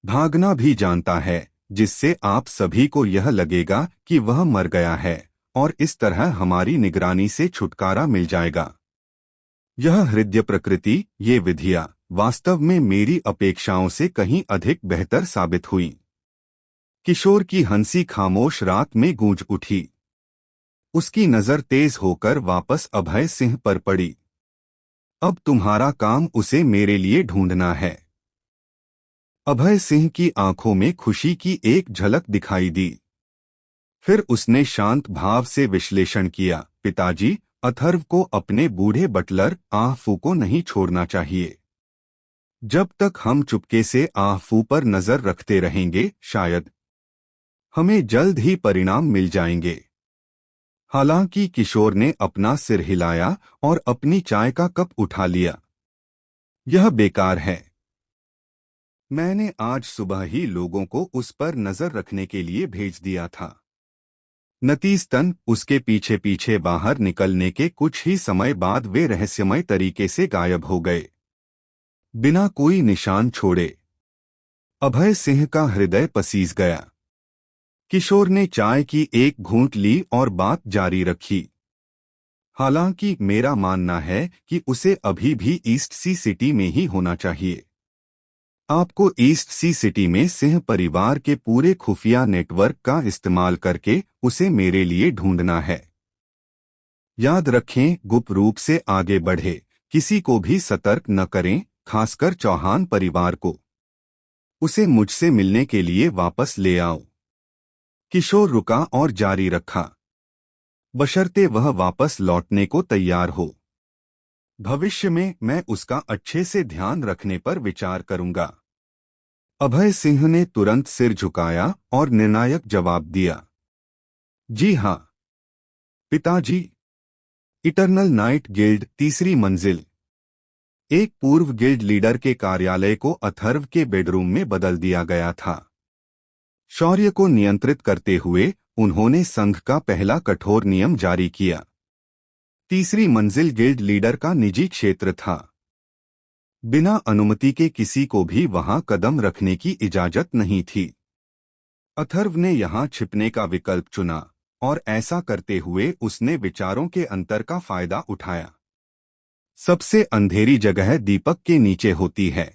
भागना भी जानता है, जिससे आप सभी को यह लगेगा कि वह मर गया है और इस तरह हमारी निगरानी से छुटकारा मिल जाएगा। यह हृदय प्रकृति, ये विधियां वास्तव में मेरी अपेक्षाओं से कहीं अधिक बेहतर साबित हुई। किशोर की हंसी खामोश रात में गूंज उठी। उसकी नजर तेज होकर वापस अभय सिंह पर पड़ी। अब तुम्हारा काम उसे मेरे लिए ढूंढना है। अभय सिंह की आंखों में खुशी की एक झलक दिखाई दी। फिर उसने शांत भाव से विश्लेषण किया, पिताजी, अथर्व को अपने बूढ़े बटलर आहफू को नहीं छोड़ना चाहिए। जब तक हम चुपके से आहफू पर नजर रखते रहेंगे, शायद हमें जल्द ही परिणाम मिल जाएंगे। हालांकि किशोर ने अपना सिर हिलाया और अपनी चाय का कप उठा लिया। यह बेकार है। मैंने आज सुबह ही लोगों को उस पर नजर रखने के लिए भेज दिया था। नतीजतन उसके पीछे पीछे बाहर निकलने के कुछ ही समय बाद वे रहस्यमय तरीके से गायब हो गए, बिना कोई निशान छोड़े। अभय सिंह का हृदय पसीज गया। किशोर ने चाय की एक घूंट ली और बात जारी रखी। हालांकि मेरा मानना है कि उसे अभी भी ईस्ट सी सिटी में ही होना चाहिए। आपको ईस्ट सी सिटी में सिंह परिवार के पूरे खुफिया नेटवर्क का इस्तेमाल करके उसे मेरे लिए ढूंढना है। याद रखें, गुप्त रूप से आगे बढ़े, किसी को भी सतर्क न करें, खासकर चौहान परिवार को। उसे मुझसे मिलने के लिए वापस ले आओ। किशोर रुका और जारी रखा, बशर्ते वह वापस लौटने को तैयार हो। भविष्य में मैं उसका अच्छे से ध्यान रखने पर विचार करूंगा। अभय सिंह ने तुरंत सिर झुकाया और निर्णायक जवाब दिया, जी हाँ पिताजी। इटर्नल नाइट गिल्ड, तीसरी मंजिल। एक पूर्व गिल्ड लीडर के कार्यालय को अथर्व के बेडरूम में बदल दिया गया था। शौर्य को नियंत्रित करते हुए उन्होंने संघ का पहला कठोर नियम जारी किया। तीसरी मंजिल गिल्ड लीडर का निजी क्षेत्र था। बिना अनुमति के किसी को भी वहां कदम रखने की इजाजत नहीं थी। अथर्व ने यहां छिपने का विकल्प चुना और ऐसा करते हुए उसने विचारों के अंतर का फायदा उठाया। सबसे अंधेरी जगह दीपक के नीचे होती है।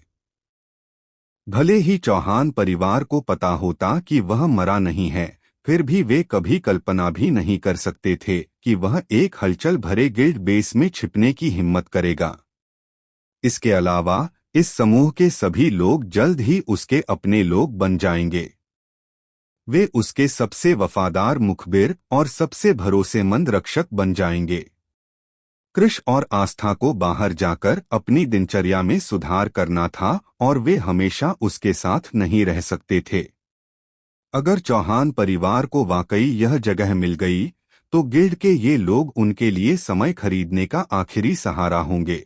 भले ही चौहान परिवार को पता होता कि वह मरा नहीं है, फिर भी वे कभी कल्पना भी नहीं कर सकते थे कि वह एक हलचल भरे गिल्ड बेस में छिपने की हिम्मत करेगा। इसके अलावा इस समूह के सभी लोग जल्द ही उसके अपने लोग बन जाएंगे। वे उसके सबसे वफादार मुखबिर और सबसे भरोसेमंद रक्षक बन जाएंगे। कृष और आस्था को बाहर जाकर अपनी दिनचर्या में सुधार करना था और वे हमेशा उसके साथ नहीं रह सकते थे। अगर चौहान परिवार को वाकई यह जगह मिल गई, तो गिल्ड के ये लोग उनके लिए समय खरीदने का आखिरी सहारा होंगे।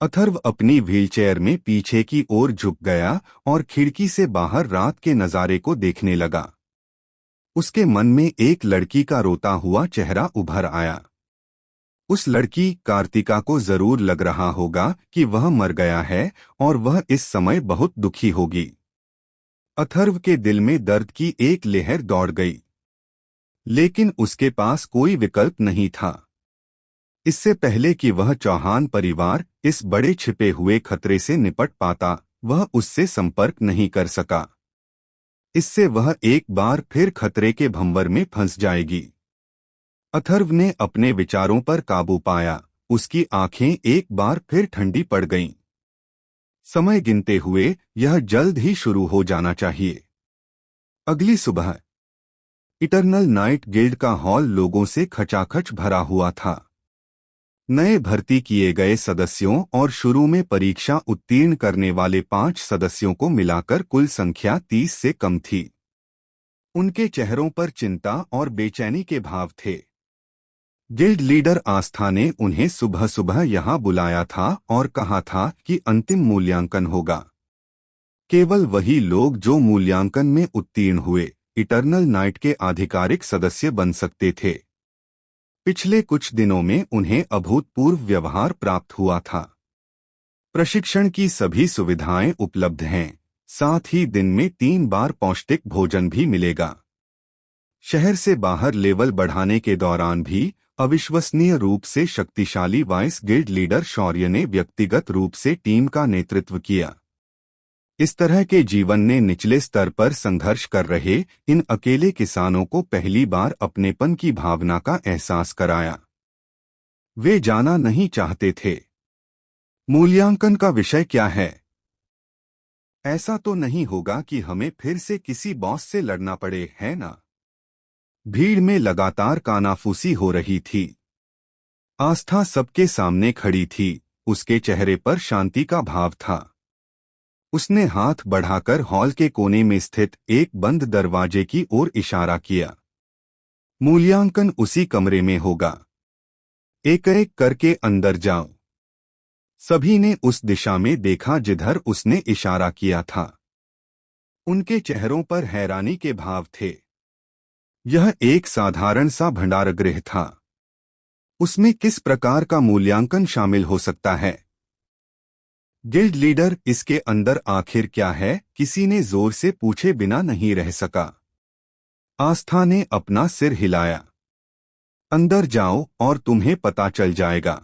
अथर्व अपनी व्हीलचेयर में पीछे की ओर झुक गया और खिड़की से बाहर रात के नजारे को देखने लगा। उसके मन में एक लड़की का रोता हुआ चेहरा उभर आया। उस लड़की कार्तिका को जरूर लग रहा होगा कि वह मर गया है और वह इस समय बहुत दुखी होगी। अथर्व के दिल में दर्द की एक लहर दौड़ गई, लेकिन उसके पास कोई विकल्प नहीं था। इससे पहले कि वह चौहान परिवार इस बड़े छिपे हुए खतरे से निपट पाता, वह उससे संपर्क नहीं कर सका। इससे वह एक बार फिर खतरे के भंवर में फंस जाएगी। अथर्व ने अपने विचारों पर काबू पाया। उसकी आंखें एक बार फिर ठंडी पड़ गईं। समय गिनते हुए यह जल्द ही शुरू हो जाना चाहिए। अगली सुबह इटर्नल नाइट गिल्ड का हॉल लोगों से खचाखच भरा हुआ था। नए भर्ती किए गए सदस्यों और शुरू में परीक्षा उत्तीर्ण करने वाले 5 सदस्यों को मिलाकर कुल संख्या 30 से कम थी। उनके चेहरों पर चिंता और बेचैनी के भाव थे। गिल्ड लीडर आस्था ने उन्हें सुबह सुबह यहां बुलाया था और कहा था कि अंतिम मूल्यांकन होगा। केवल वही लोग जो मूल्यांकन में उत्तीर्ण हुए इटर्नल नाइट के आधिकारिक सदस्य बन सकते थे। पिछले कुछ दिनों में उन्हें अभूतपूर्व व्यवहार प्राप्त हुआ था। प्रशिक्षण की सभी सुविधाएं उपलब्ध हैं, साथ ही दिन में 3 बार पौष्टिक भोजन भी मिलेगा। शहर से बाहर लेवल बढ़ाने के दौरान भी अविश्वसनीय रूप से शक्तिशाली वाइस गिल्ड लीडर शौर्य ने व्यक्तिगत रूप से टीम का नेतृत्व किया। इस तरह के जीवन ने निचले स्तर पर संघर्ष कर रहे इन अकेले किसानों को पहली बार अपनेपन की भावना का एहसास कराया। वे जाना नहीं चाहते थे, मूल्यांकन का विषय क्या है? ऐसा तो नहीं होगा कि हमें फिर से किसी बॉस से लड़ना पड़े, है ना? भीड़ में लगातार कानाफूसी हो रही थी। आस्था सबके सामने खड़ी थी, उसके चेहरे पर शांति का भाव था। उसने हाथ बढ़ाकर हॉल के कोने में स्थित एक बंद दरवाजे की ओर इशारा किया। मूल्यांकन उसी कमरे में होगा। एक एक करके अंदर जाओ। सभी ने उस दिशा में देखा जिधर उसने इशारा किया था। उनके चेहरों पर हैरानी के भाव थे। यह एक साधारण सा भंडारगृह था। उसमें किस प्रकार का मूल्यांकन शामिल हो सकता है? गिल्ड लीडर, इसके अंदर आखिर क्या है? किसी ने जोर से पूछे बिना नहीं रह सका। आस्था ने अपना सिर हिलाया। अंदर जाओ और तुम्हें पता चल जाएगा।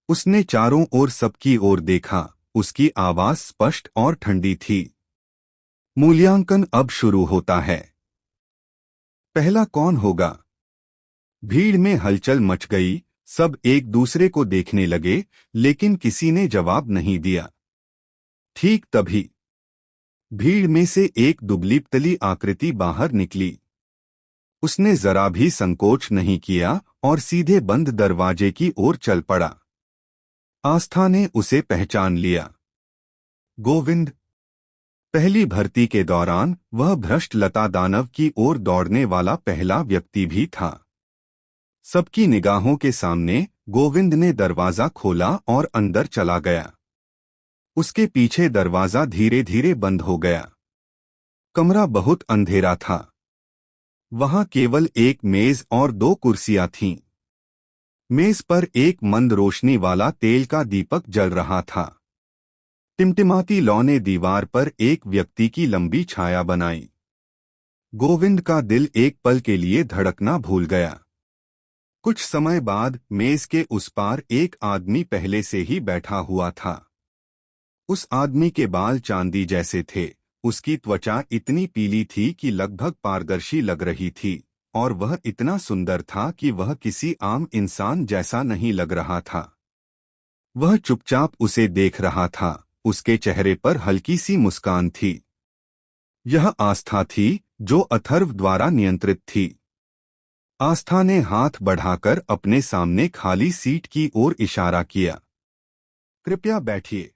उसने चारों ओर सबकी ओर देखा। उसकी आवाज स्पष्ट और ठंडी थी। मूल्यांकन अब शुरू होता है। पहला कौन होगा? भीड़ में हलचल मच गई। सब एक दूसरे को देखने लगे, लेकिन किसी ने जवाब नहीं दिया। ठीक तभी भीड़ में से एक दुबली पतली आकृति बाहर निकली। उसने जरा भी संकोच नहीं किया और सीधे बंद दरवाजे की ओर चल पड़ा। आस्था ने उसे पहचान लिया। गोविंद। पहली भर्ती के दौरान वह भ्रष्ट लता दानव की ओर दौड़ने वाला पहला व्यक्ति भी था। सबकी निगाहों के सामने गोविंद ने दरवाजा खोला और अंदर चला गया। उसके पीछे दरवाजा धीरे धीरे बंद हो गया। कमरा बहुत अंधेरा था। वहां केवल एक मेज और 2 कुर्सियां थीं। मेज पर एक मंद रोशनी वाला तेल का दीपक जल रहा था। टिमटिमाती लौ ने दीवार पर एक व्यक्ति की लंबी छाया बनाई। गोविंद का दिल एक पल के लिए धड़कना भूल गया। कुछ समय बाद मेज के उस पार एक आदमी पहले से ही बैठा हुआ था। उस आदमी के बाल चांदी जैसे थे। उसकी त्वचा इतनी पीली थी कि लगभग पारदर्शी लग रही थी, और वह इतना सुंदर था कि वह किसी आम इंसान जैसा नहीं लग रहा था। वह चुपचाप उसे देख रहा था। उसके चेहरे पर हल्की सी मुस्कान थी। यह आस्था थी, जो अथर्व द्वारा नियंत्रित थी। आस्था ने हाथ बढ़ाकर अपने सामने खाली सीट की ओर इशारा किया। कृपया बैठिए।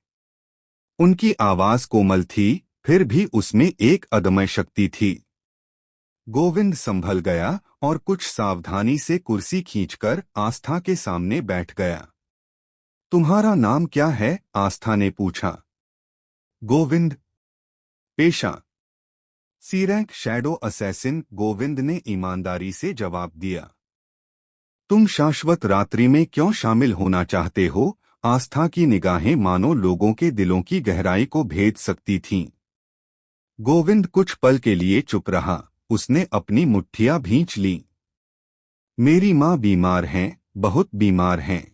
उनकी आवाज कोमल थी, फिर भी उसमें एक अदम्य शक्ति थी। गोविंद संभल गया और कुछ सावधानी से कुर्सी खींचकर आस्था के सामने बैठ गया। तुम्हारा नाम क्या है? आस्था ने पूछा। गोविंद। पेशा? सी रैंक शैडो असैसिन, गोविंद ने ईमानदारी से जवाब दिया। तुम शाश्वत रात्रि में क्यों शामिल होना चाहते हो? आस्था की निगाहें मानो लोगों के दिलों की गहराई को भेद सकती थीं। गोविंद कुछ पल के लिए चुप रहा। उसने अपनी मुट्ठियां भींच लीं। मेरी माँ बीमार हैं, बहुत बीमार हैं।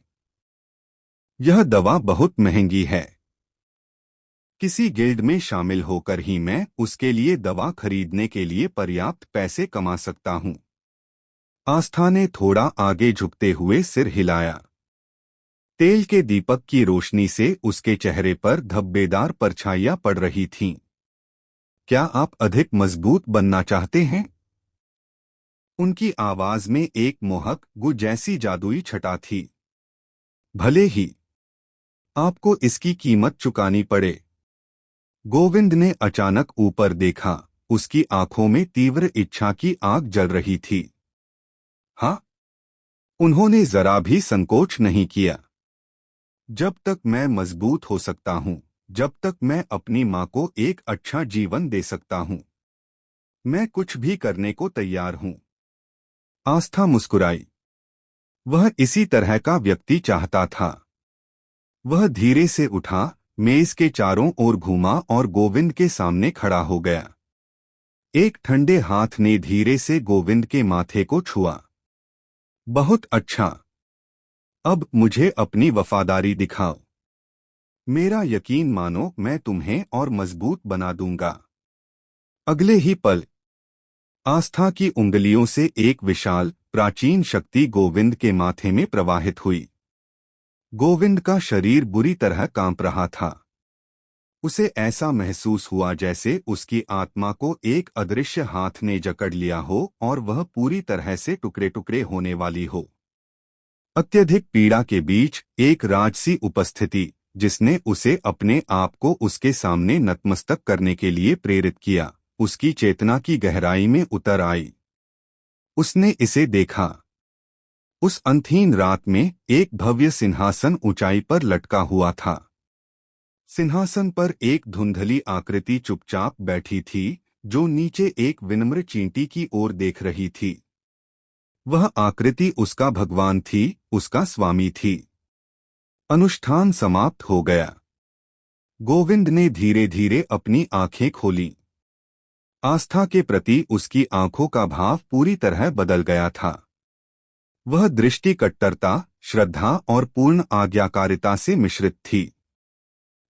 यह दवा बहुत महंगी है। किसी गिल्ड में शामिल होकर ही मैं उसके लिए दवा खरीदने के लिए पर्याप्त पैसे कमा सकता हूँ। आस्था ने थोड़ा आगे झुकते हुए सिर हिलाया। तेल के दीपक की रोशनी से उसके चेहरे पर धब्बेदार परछाइयां पड़ रही थीं। क्या आप अधिक मजबूत बनना चाहते हैं? उनकी आवाज में एक मोहक गु जैसी जादुई छटा थी। भले ही आपको इसकी कीमत चुकानी पड़े। गोविंद ने अचानक ऊपर देखा। उसकी आंखों में तीव्र इच्छा की आग जल रही थी। हाँ, उन्होंने जरा भी संकोच नहीं किया। जब तक मैं मजबूत हो सकता हूँ, जब तक मैं अपनी माँ को एक अच्छा जीवन दे सकता हूँ, मैं कुछ भी करने को तैयार हूँ। आस्था मुस्कुराई। वह इसी तरह का व्यक्ति चाहता था। वह धीरे से उठा, मेज के चारों ओर घूमा और गोविंद के सामने खड़ा हो गया। एक ठंडे हाथ ने धीरे से गोविंद के माथे को छुआ। बहुत अच्छा। अब मुझे अपनी वफादारी दिखाओ। मेरा यकीन मानो, मैं तुम्हें और मजबूत बना दूंगा। अगले ही पल आस्था की उंगलियों से एक विशाल प्राचीन शक्ति गोविंद के माथे में प्रवाहित हुई। गोविंद का शरीर बुरी तरह कांप रहा था। उसे ऐसा महसूस हुआ जैसे उसकी आत्मा को एक अदृश्य हाथ ने जकड़ लिया हो और वह पूरी तरह से टुकड़े टुकड़े होने वाली हो। अत्यधिक पीड़ा के बीच एक राजसी उपस्थिति जिसने उसे अपने आप को उसके सामने नतमस्तक करने के लिए प्रेरित किया, उसकी चेतना की गहराई में उतर आई। उसने इसे देखा। उस अंतहीन रात में एक भव्य सिंहासन ऊंचाई पर लटका हुआ था। सिंहासन पर एक धुंधली आकृति चुपचाप बैठी थी, जो नीचे एक विनम्र चींटी की ओर देख रही थी। वह आकृति उसका भगवान थी, उसका स्वामी थी। अनुष्ठान समाप्त हो गया। गोविंद ने धीरे धीरे अपनी आंखें खोलीं। आस्था के प्रति उसकी आंखों का भाव पूरी तरह बदल गया था। वह दृष्टि कट्टरता, श्रद्धा और पूर्ण आज्ञाकारिता से मिश्रित थी।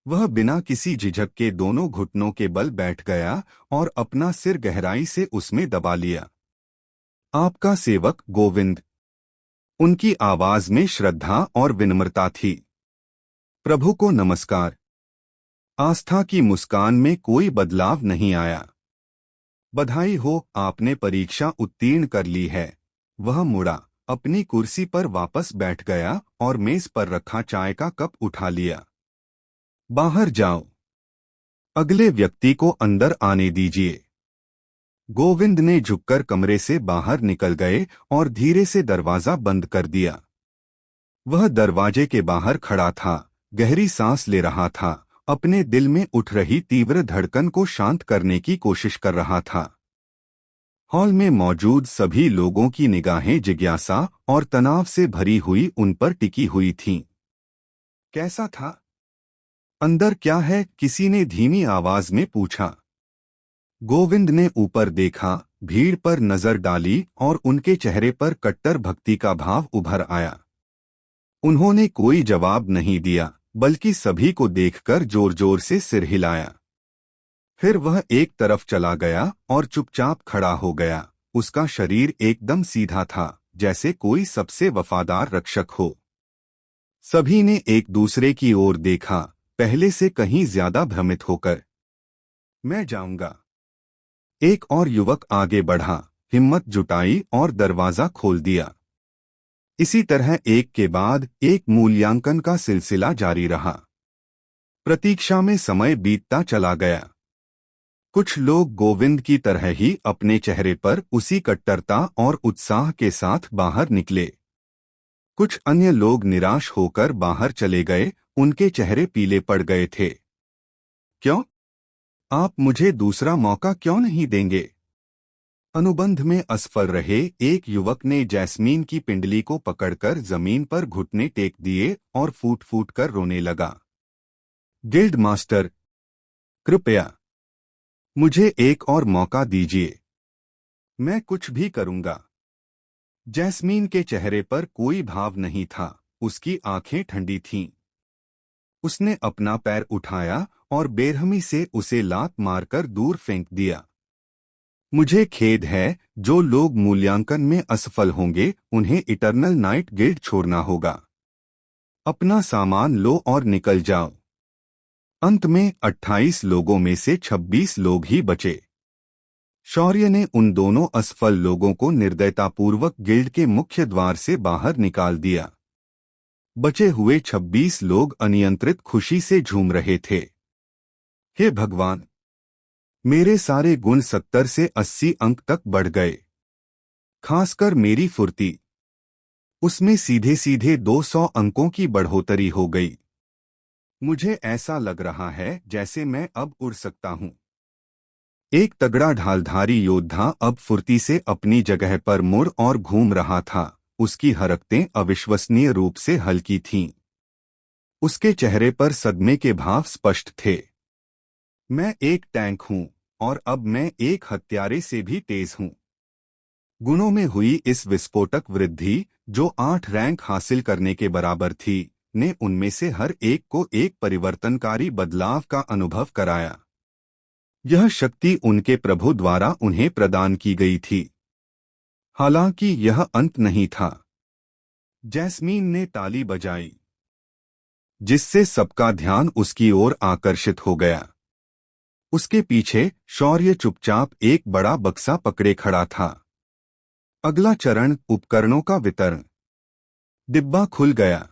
वह बिना किसी झिझक के दोनों घुटनों के बल बैठ गया और अपना सिर गहराई से उसमें दबा लिया। आपका सेवक गोविंद। उनकी आवाज में श्रद्धा और विनम्रता थी। प्रभु को नमस्कार। आस्था की मुस्कान में कोई बदलाव नहीं आया। बधाई हो, आपने परीक्षा उत्तीर्ण कर ली है। वह मुड़ा, अपनी कुर्सी पर वापस बैठ गया और मेज पर रखा चाय का कप उठा लिया। बाहर जाओ। अगले व्यक्ति को अंदर आने दीजिए। गोविंद ने झुककर कमरे से बाहर निकल गए और धीरे से दरवाजा बंद कर दिया। वह दरवाजे के बाहर खड़ा था, गहरी सांस ले रहा था, अपने दिल में उठ रही तीव्र धड़कन को शांत करने की कोशिश कर रहा था। हॉल में मौजूद सभी लोगों की निगाहें जिज्ञासा और तनाव से भरी हुई उन पर टिकी हुई थीं। कैसा था? अंदर क्या है? किसी ने धीमी आवाज में पूछा। गोविंद ने ऊपर देखा, भीड़ पर नजर डाली और उनके चेहरे पर कट्टर भक्ति का भाव उभर आया। उन्होंने कोई जवाब नहीं दिया, बल्कि सभी को देखकर जोर जोर से सिर हिलाया। फिर वह एक तरफ चला गया और चुपचाप खड़ा हो गया। उसका शरीर एकदम सीधा था, जैसे कोई सबसे वफादार रक्षक हो। सभी ने एक दूसरे की ओर देखा, पहले से कहीं ज्यादा भ्रमित होकर। मैं जाऊंगा। एक और युवक आगे बढ़ा, हिम्मत जुटाई और दरवाजा खोल दिया। इसी तरह एक के बाद एक मूल्यांकन का सिलसिला जारी रहा। प्रतीक्षा में समय बीतता चला गया। कुछ लोग गोविंद की तरह ही अपने चेहरे पर उसी कट्टरता और उत्साह के साथ बाहर निकले। कुछ अन्य लोग निराश होकर बाहर चले गए, उनके चेहरे पीले पड़ गए थे। क्यों? आप मुझे दूसरा मौका क्यों नहीं देंगे? अनुबंध में असफल रहे एक युवक ने जैस्मीन की पिंडली को पकड़कर जमीन पर घुटने टेक दिए और फूट फूट कर रोने लगा। गिल्ड मास्टर, कृपया मुझे एक और मौका दीजिए। मैं कुछ भी करूंगा। जैस्मीन के चेहरे पर कोई भाव नहीं था, उसकी आंखें ठंडी थीं। उसने अपना पैर उठाया और बेरहमी से उसे लात मारकर दूर फेंक दिया। मुझे खेद है, जो लोग मूल्यांकन में असफल होंगे उन्हें इटर्नल नाइट गिल्ड छोड़ना होगा। अपना सामान लो और निकल जाओ। अंत में 28 लोगों में से 26 लोग ही बचे। शौर्य ने उन दोनों असफल लोगों को निर्दयतापूर्वक गिल्ड के मुख्य द्वार से बाहर निकाल दिया। बचे हुए 26 लोग अनियंत्रित खुशी से झूम रहे थे। हे भगवान! मेरे सारे गुण 70 से 80 अंक तक बढ़ गए। खासकर मेरी फुर्ती। उसमें सीधे सीधे 200 अंकों की बढ़ोतरी हो गई। मुझे ऐसा लग रहा है जैसे मैं अब उड़ सकता हूं। एक तगड़ा ढालधारी योद्धा अब फुर्ती से अपनी जगह पर मुड़ और घूम रहा था। उसकी हरकतें अविश्वसनीय रूप से हल्की थीं। उसके चेहरे पर सदमे के भाव स्पष्ट थे। मैं एक टैंक हूं और अब मैं एक हत्यारे से भी तेज हूं। गुणों में हुई इस विस्फोटक वृद्धि, जो 8 रैंक हासिल करने के बराबर थी, ने उनमें से हर एक को एक परिवर्तनकारी बदलाव का अनुभव कराया। यह शक्ति उनके प्रभु द्वारा उन्हें प्रदान की गई थी। हालांकि यह अंत नहीं था। जैस्मीन ने ताली बजाई, जिससे सबका ध्यान उसकी ओर आकर्षित हो गया। उसके पीछे शौर्य चुपचाप एक बड़ा बक्सा पकड़े खड़ा था। अगला चरण, उपकरणों का वितरण। डिब्बा खुल गया।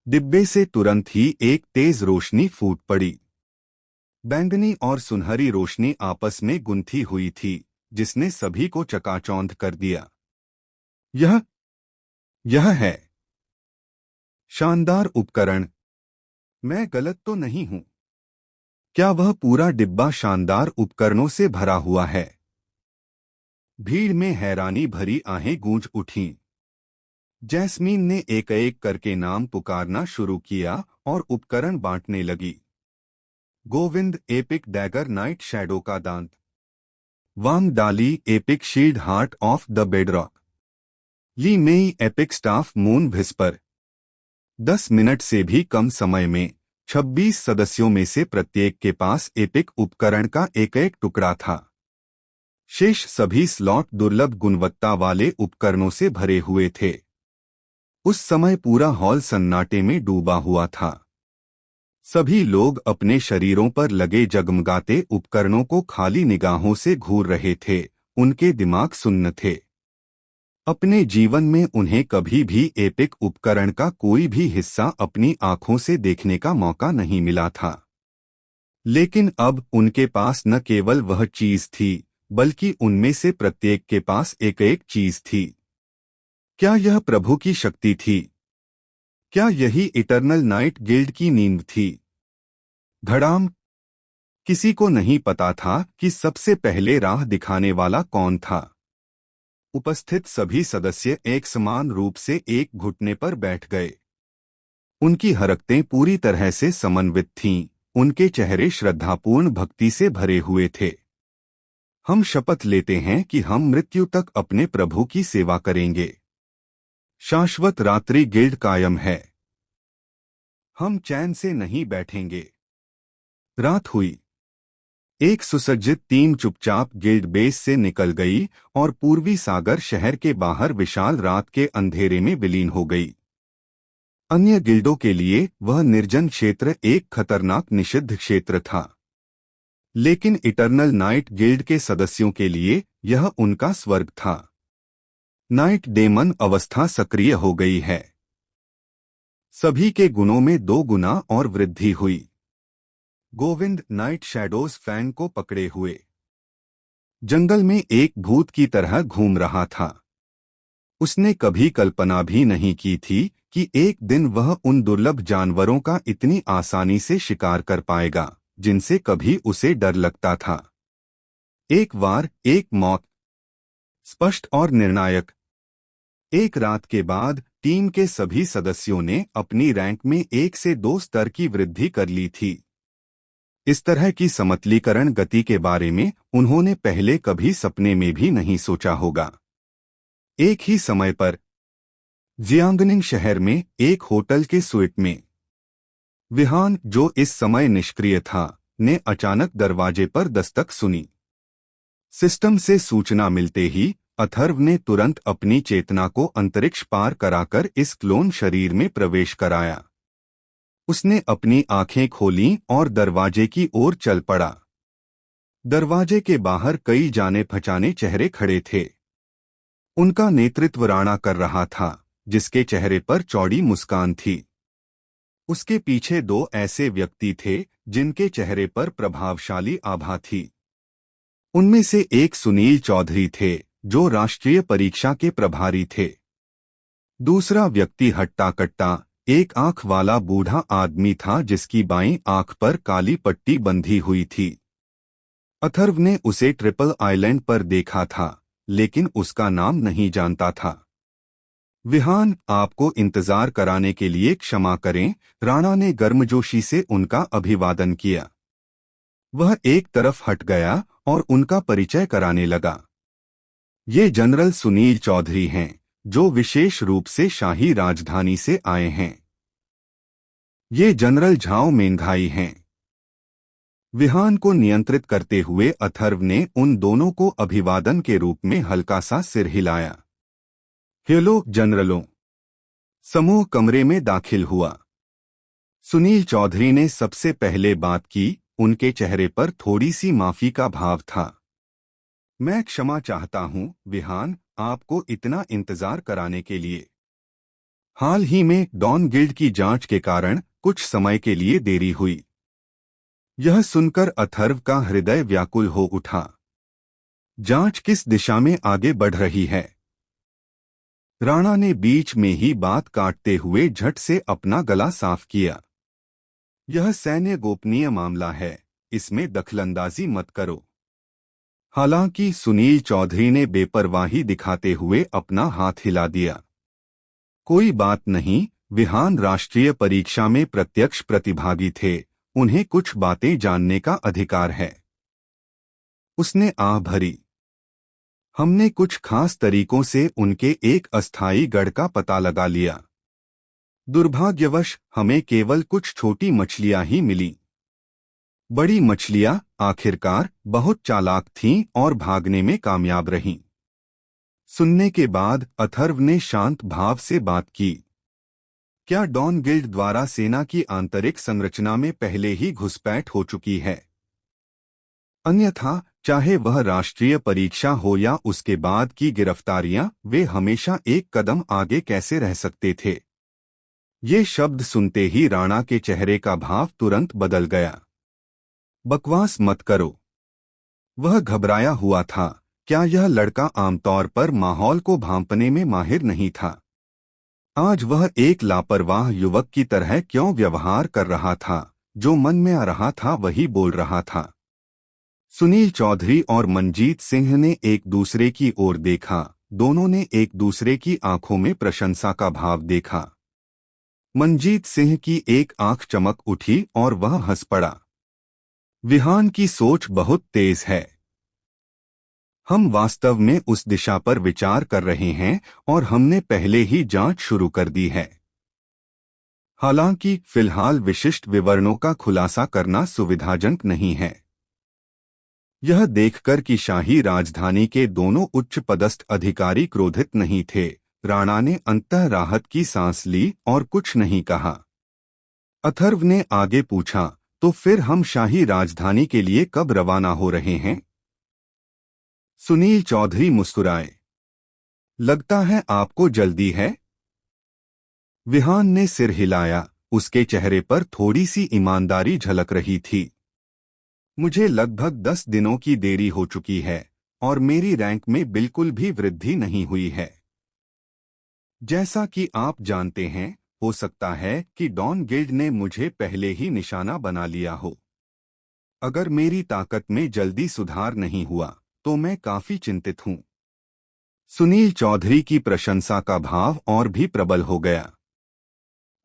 डिब्बे से तुरंत ही एक तेज रोशनी फूट पड़ी। बैंगनी और सुनहरी रोशनी आपस में गुंथी हुई थी, जिसने सभी को चकाचौंध कर दिया। यह है शानदार उपकरण। मैं गलत तो नहीं हूं? क्या वह पूरा डिब्बा शानदार उपकरणों से भरा हुआ है? भीड़ में हैरानी भरी आहें गूंज उठीं। जैस्मीन ने एक एक करके नाम पुकारना शुरू किया और उपकरण बांटने लगी। Govind, epic dagger night shadow का दांत। Wang Dali, epic shield heart of the bedrock. Li Mei, epic staff moon whisper. 10 minute से भी कम समय में 26 सदस्यों में से प्रत्येक के पास एपिक उपकरण का एक एक टुकड़ा था। शेष सभी स्लॉट दुर्लभ गुणवत्ता वाले उपकरणों से भरे हुए थे। उस समय पूरा हॉल सन्नाटे में डूबा हुआ था। सभी लोग अपने शरीरों पर लगे जगमगाते उपकरणों को खाली निगाहों से घूर रहे थे। उनके दिमाग सुन्न थे। अपने जीवन में उन्हें कभी भी एपिक उपकरण का कोई भी हिस्सा अपनी आंखों से देखने का मौका नहीं मिला था। लेकिन अब उनके पास न केवल वह चीज थी, बल्कि उनमें से प्रत्येक के पास एक एक चीज थी। क्या यह प्रभु की शक्ति थी? क्या यही इटर्नल नाइट गिल्ड की नींद थी? धड़ाम। किसी को नहीं पता था कि सबसे पहले राह दिखाने वाला कौन था। उपस्थित सभी सदस्य एक समान रूप से एक घुटने पर बैठ गए। उनकी हरकतें पूरी तरह से समन्वित थीं। उनके चेहरे श्रद्धापूर्ण भक्ति से भरे हुए थे। हम शपथ लेते हैं कि हम मृत्यु तक अपने प्रभु की सेवा करेंगे। शाश्वत रात्रि गिल्ड कायम है। हम चैन से नहीं बैठेंगे। रात हुई। एक सुसज्जित टीम चुपचाप गिल्ड बेस से निकल गई और पूर्वी सागर शहर के बाहर विशाल रात के अंधेरे में विलीन हो गई। अन्य गिल्डों के लिए वह निर्जन क्षेत्र एक खतरनाक निषिद्ध क्षेत्र था, लेकिन इटर्नल नाइट गिल्ड के सदस्यों के लिए यह उनका स्वर्ग था। नाइट डेमन अवस्था सक्रिय हो गई है। सभी के गुणों में 2 गुना और वृद्धि हुई। गोविंद नाइट शैडोज फैन को पकड़े हुए जंगल में एक भूत की तरह घूम रहा था। उसने कभी कल्पना भी नहीं की थी कि एक दिन वह उन दुर्लभ जानवरों का इतनी आसानी से शिकार कर पाएगा जिनसे कभी उसे डर लगता था। एक वार, एक मौत, स्पष्ट और निर्णायक। एक रात के बाद टीम के सभी सदस्यों ने अपनी रैंक में 1 से 2 स्तर की वृद्धि कर ली थी। इस तरह की समतलीकरण गति के बारे में उन्होंने पहले कभी सपने में भी नहीं सोचा होगा। एक ही समय पर जियांगनिंग शहर में एक होटल के स्वीट में विहान, जो इस समय निष्क्रिय था, ने अचानक दरवाजे पर दस्तक सुनी। सिस्टम से सूचना मिलते ही अथर्व ने तुरंत अपनी चेतना को अंतरिक्ष पार कराकर इस क्लोन शरीर में प्रवेश कराया। उसने अपनी आंखें खोलीं और दरवाजे की ओर चल पड़ा। दरवाजे के बाहर कई जाने पहचाने चेहरे खड़े थे। उनका नेतृत्व राणा कर रहा था, जिसके चेहरे पर चौड़ी मुस्कान थी। उसके पीछे 2 ऐसे व्यक्ति थे जिनके चेहरे पर प्रभावशाली आभा थी। उनमें से एक सुनील चौधरी थे, जो राष्ट्रीय परीक्षा के प्रभारी थे। दूसरा व्यक्ति हट्टा कट्टा एक आंख वाला बूढ़ा आदमी था, जिसकी बाईं आंख पर काली पट्टी बंधी हुई थी। अथर्व ने उसे ट्रिपल आइलैंड पर देखा था, लेकिन उसका नाम नहीं जानता था। विहान, आपको इंतजार कराने के लिए क्षमा करें। राणा ने गर्मजोशी से उनका अभिवादन किया। वह एक तरफ हट गया और उनका परिचय कराने लगा। ये जनरल सुनील चौधरी हैं, जो विशेष रूप से शाही राजधानी से आए हैं। ये जनरल झाओ मेंघाई हैं। विहान को नियंत्रित करते हुए अथर्व ने उन दोनों को अभिवादन के रूप में हल्का सा सिर हिलाया। हेलो जनरलों। समूह कमरे में दाखिल हुआ। सुनील चौधरी ने सबसे पहले बात की। उनके चेहरे पर थोड़ी सी माफी का भाव था। मैं क्षमा चाहता हूं विहान, आपको इतना इंतजार कराने के लिए। हाल ही में डॉन गिल्ड की जांच के कारण कुछ समय के लिए देरी हुई। यह सुनकर अथर्व का हृदय व्याकुल हो उठा। जांच किस दिशा में आगे बढ़ रही है? राणा ने बीच में ही बात काटते हुए झट से अपना गला साफ किया। यह सैन्य गोपनीय मामला है, इसमें दखलंदाजी मत करो। हालांकि सुनील चौधरी ने बेपरवाही दिखाते हुए अपना हाथ हिला दिया। कोई बात नहीं, विहान राष्ट्रीय परीक्षा में प्रत्यक्ष प्रतिभागी थे, उन्हें कुछ बातें जानने का अधिकार है। उसने आह भरी। हमने कुछ खास तरीकों से उनके एक अस्थायी गढ़ का पता लगा लिया। दुर्भाग्यवश हमें केवल कुछ छोटी मछलियां ही मिली। बड़ी मछलियां आखिरकार बहुत चालाक थीं और भागने में कामयाब रहीं। सुनने के बाद अथर्व ने शांत भाव से बात की। क्या डॉन गिल्ड द्वारा सेना की आंतरिक संरचना में पहले ही घुसपैठ हो चुकी है? अन्यथा चाहे वह राष्ट्रीय परीक्षा हो या उसके बाद की गिरफ्तारियां, वे हमेशा एक कदम आगे कैसे रह सकते थे? ये शब्द सुनते ही राणा के चेहरे का भाव तुरंत बदल गया। बकवास मत करो। वह घबराया हुआ था। क्या यह लड़का आमतौर पर माहौल को भांपने में माहिर नहीं था? आज वह एक लापरवाह युवक की तरह क्यों व्यवहार कर रहा था? जो मन में आ रहा था वही बोल रहा था। सुनील चौधरी और मनजीत सिंह ने एक दूसरे की ओर देखा। दोनों ने एक दूसरे की आंखों में प्रशंसा का भाव देखा। मनजीत सिंह की एक आंख चमक उठी और वह हंस पड़ा। विहान की सोच बहुत तेज है। हम वास्तव में उस दिशा पर विचार कर रहे हैं और हमने पहले ही जांच शुरू कर दी है। हालांकि फिलहाल विशिष्ट विवरणों का खुलासा करना सुविधाजनक नहीं है। यह देखकर कि शाही राजधानी के दोनों उच्च पदस्थ अधिकारी क्रोधित नहीं थे, राणा ने अंततः राहत की सांस ली और कुछ नहीं कहा। अथर्व ने आगे पूछा, तो फिर हम शाही राजधानी के लिए कब रवाना हो रहे हैं? सुनील चौधरी मुस्कुराए। लगता है आपको जल्दी है? विहान ने सिर हिलाया। उसके चेहरे पर थोड़ी सी ईमानदारी झलक रही थी। मुझे लगभग 10 दिनों की देरी हो चुकी है और मेरी रैंक में बिल्कुल भी वृद्धि नहीं हुई है। जैसा कि आप जानते हैं, हो सकता है कि डॉन गिल्ड ने मुझे पहले ही निशाना बना लिया हो। अगर मेरी ताकत में जल्दी सुधार नहीं हुआ तो मैं काफी चिंतित हूं। सुनील चौधरी की प्रशंसा का भाव और भी प्रबल हो गया।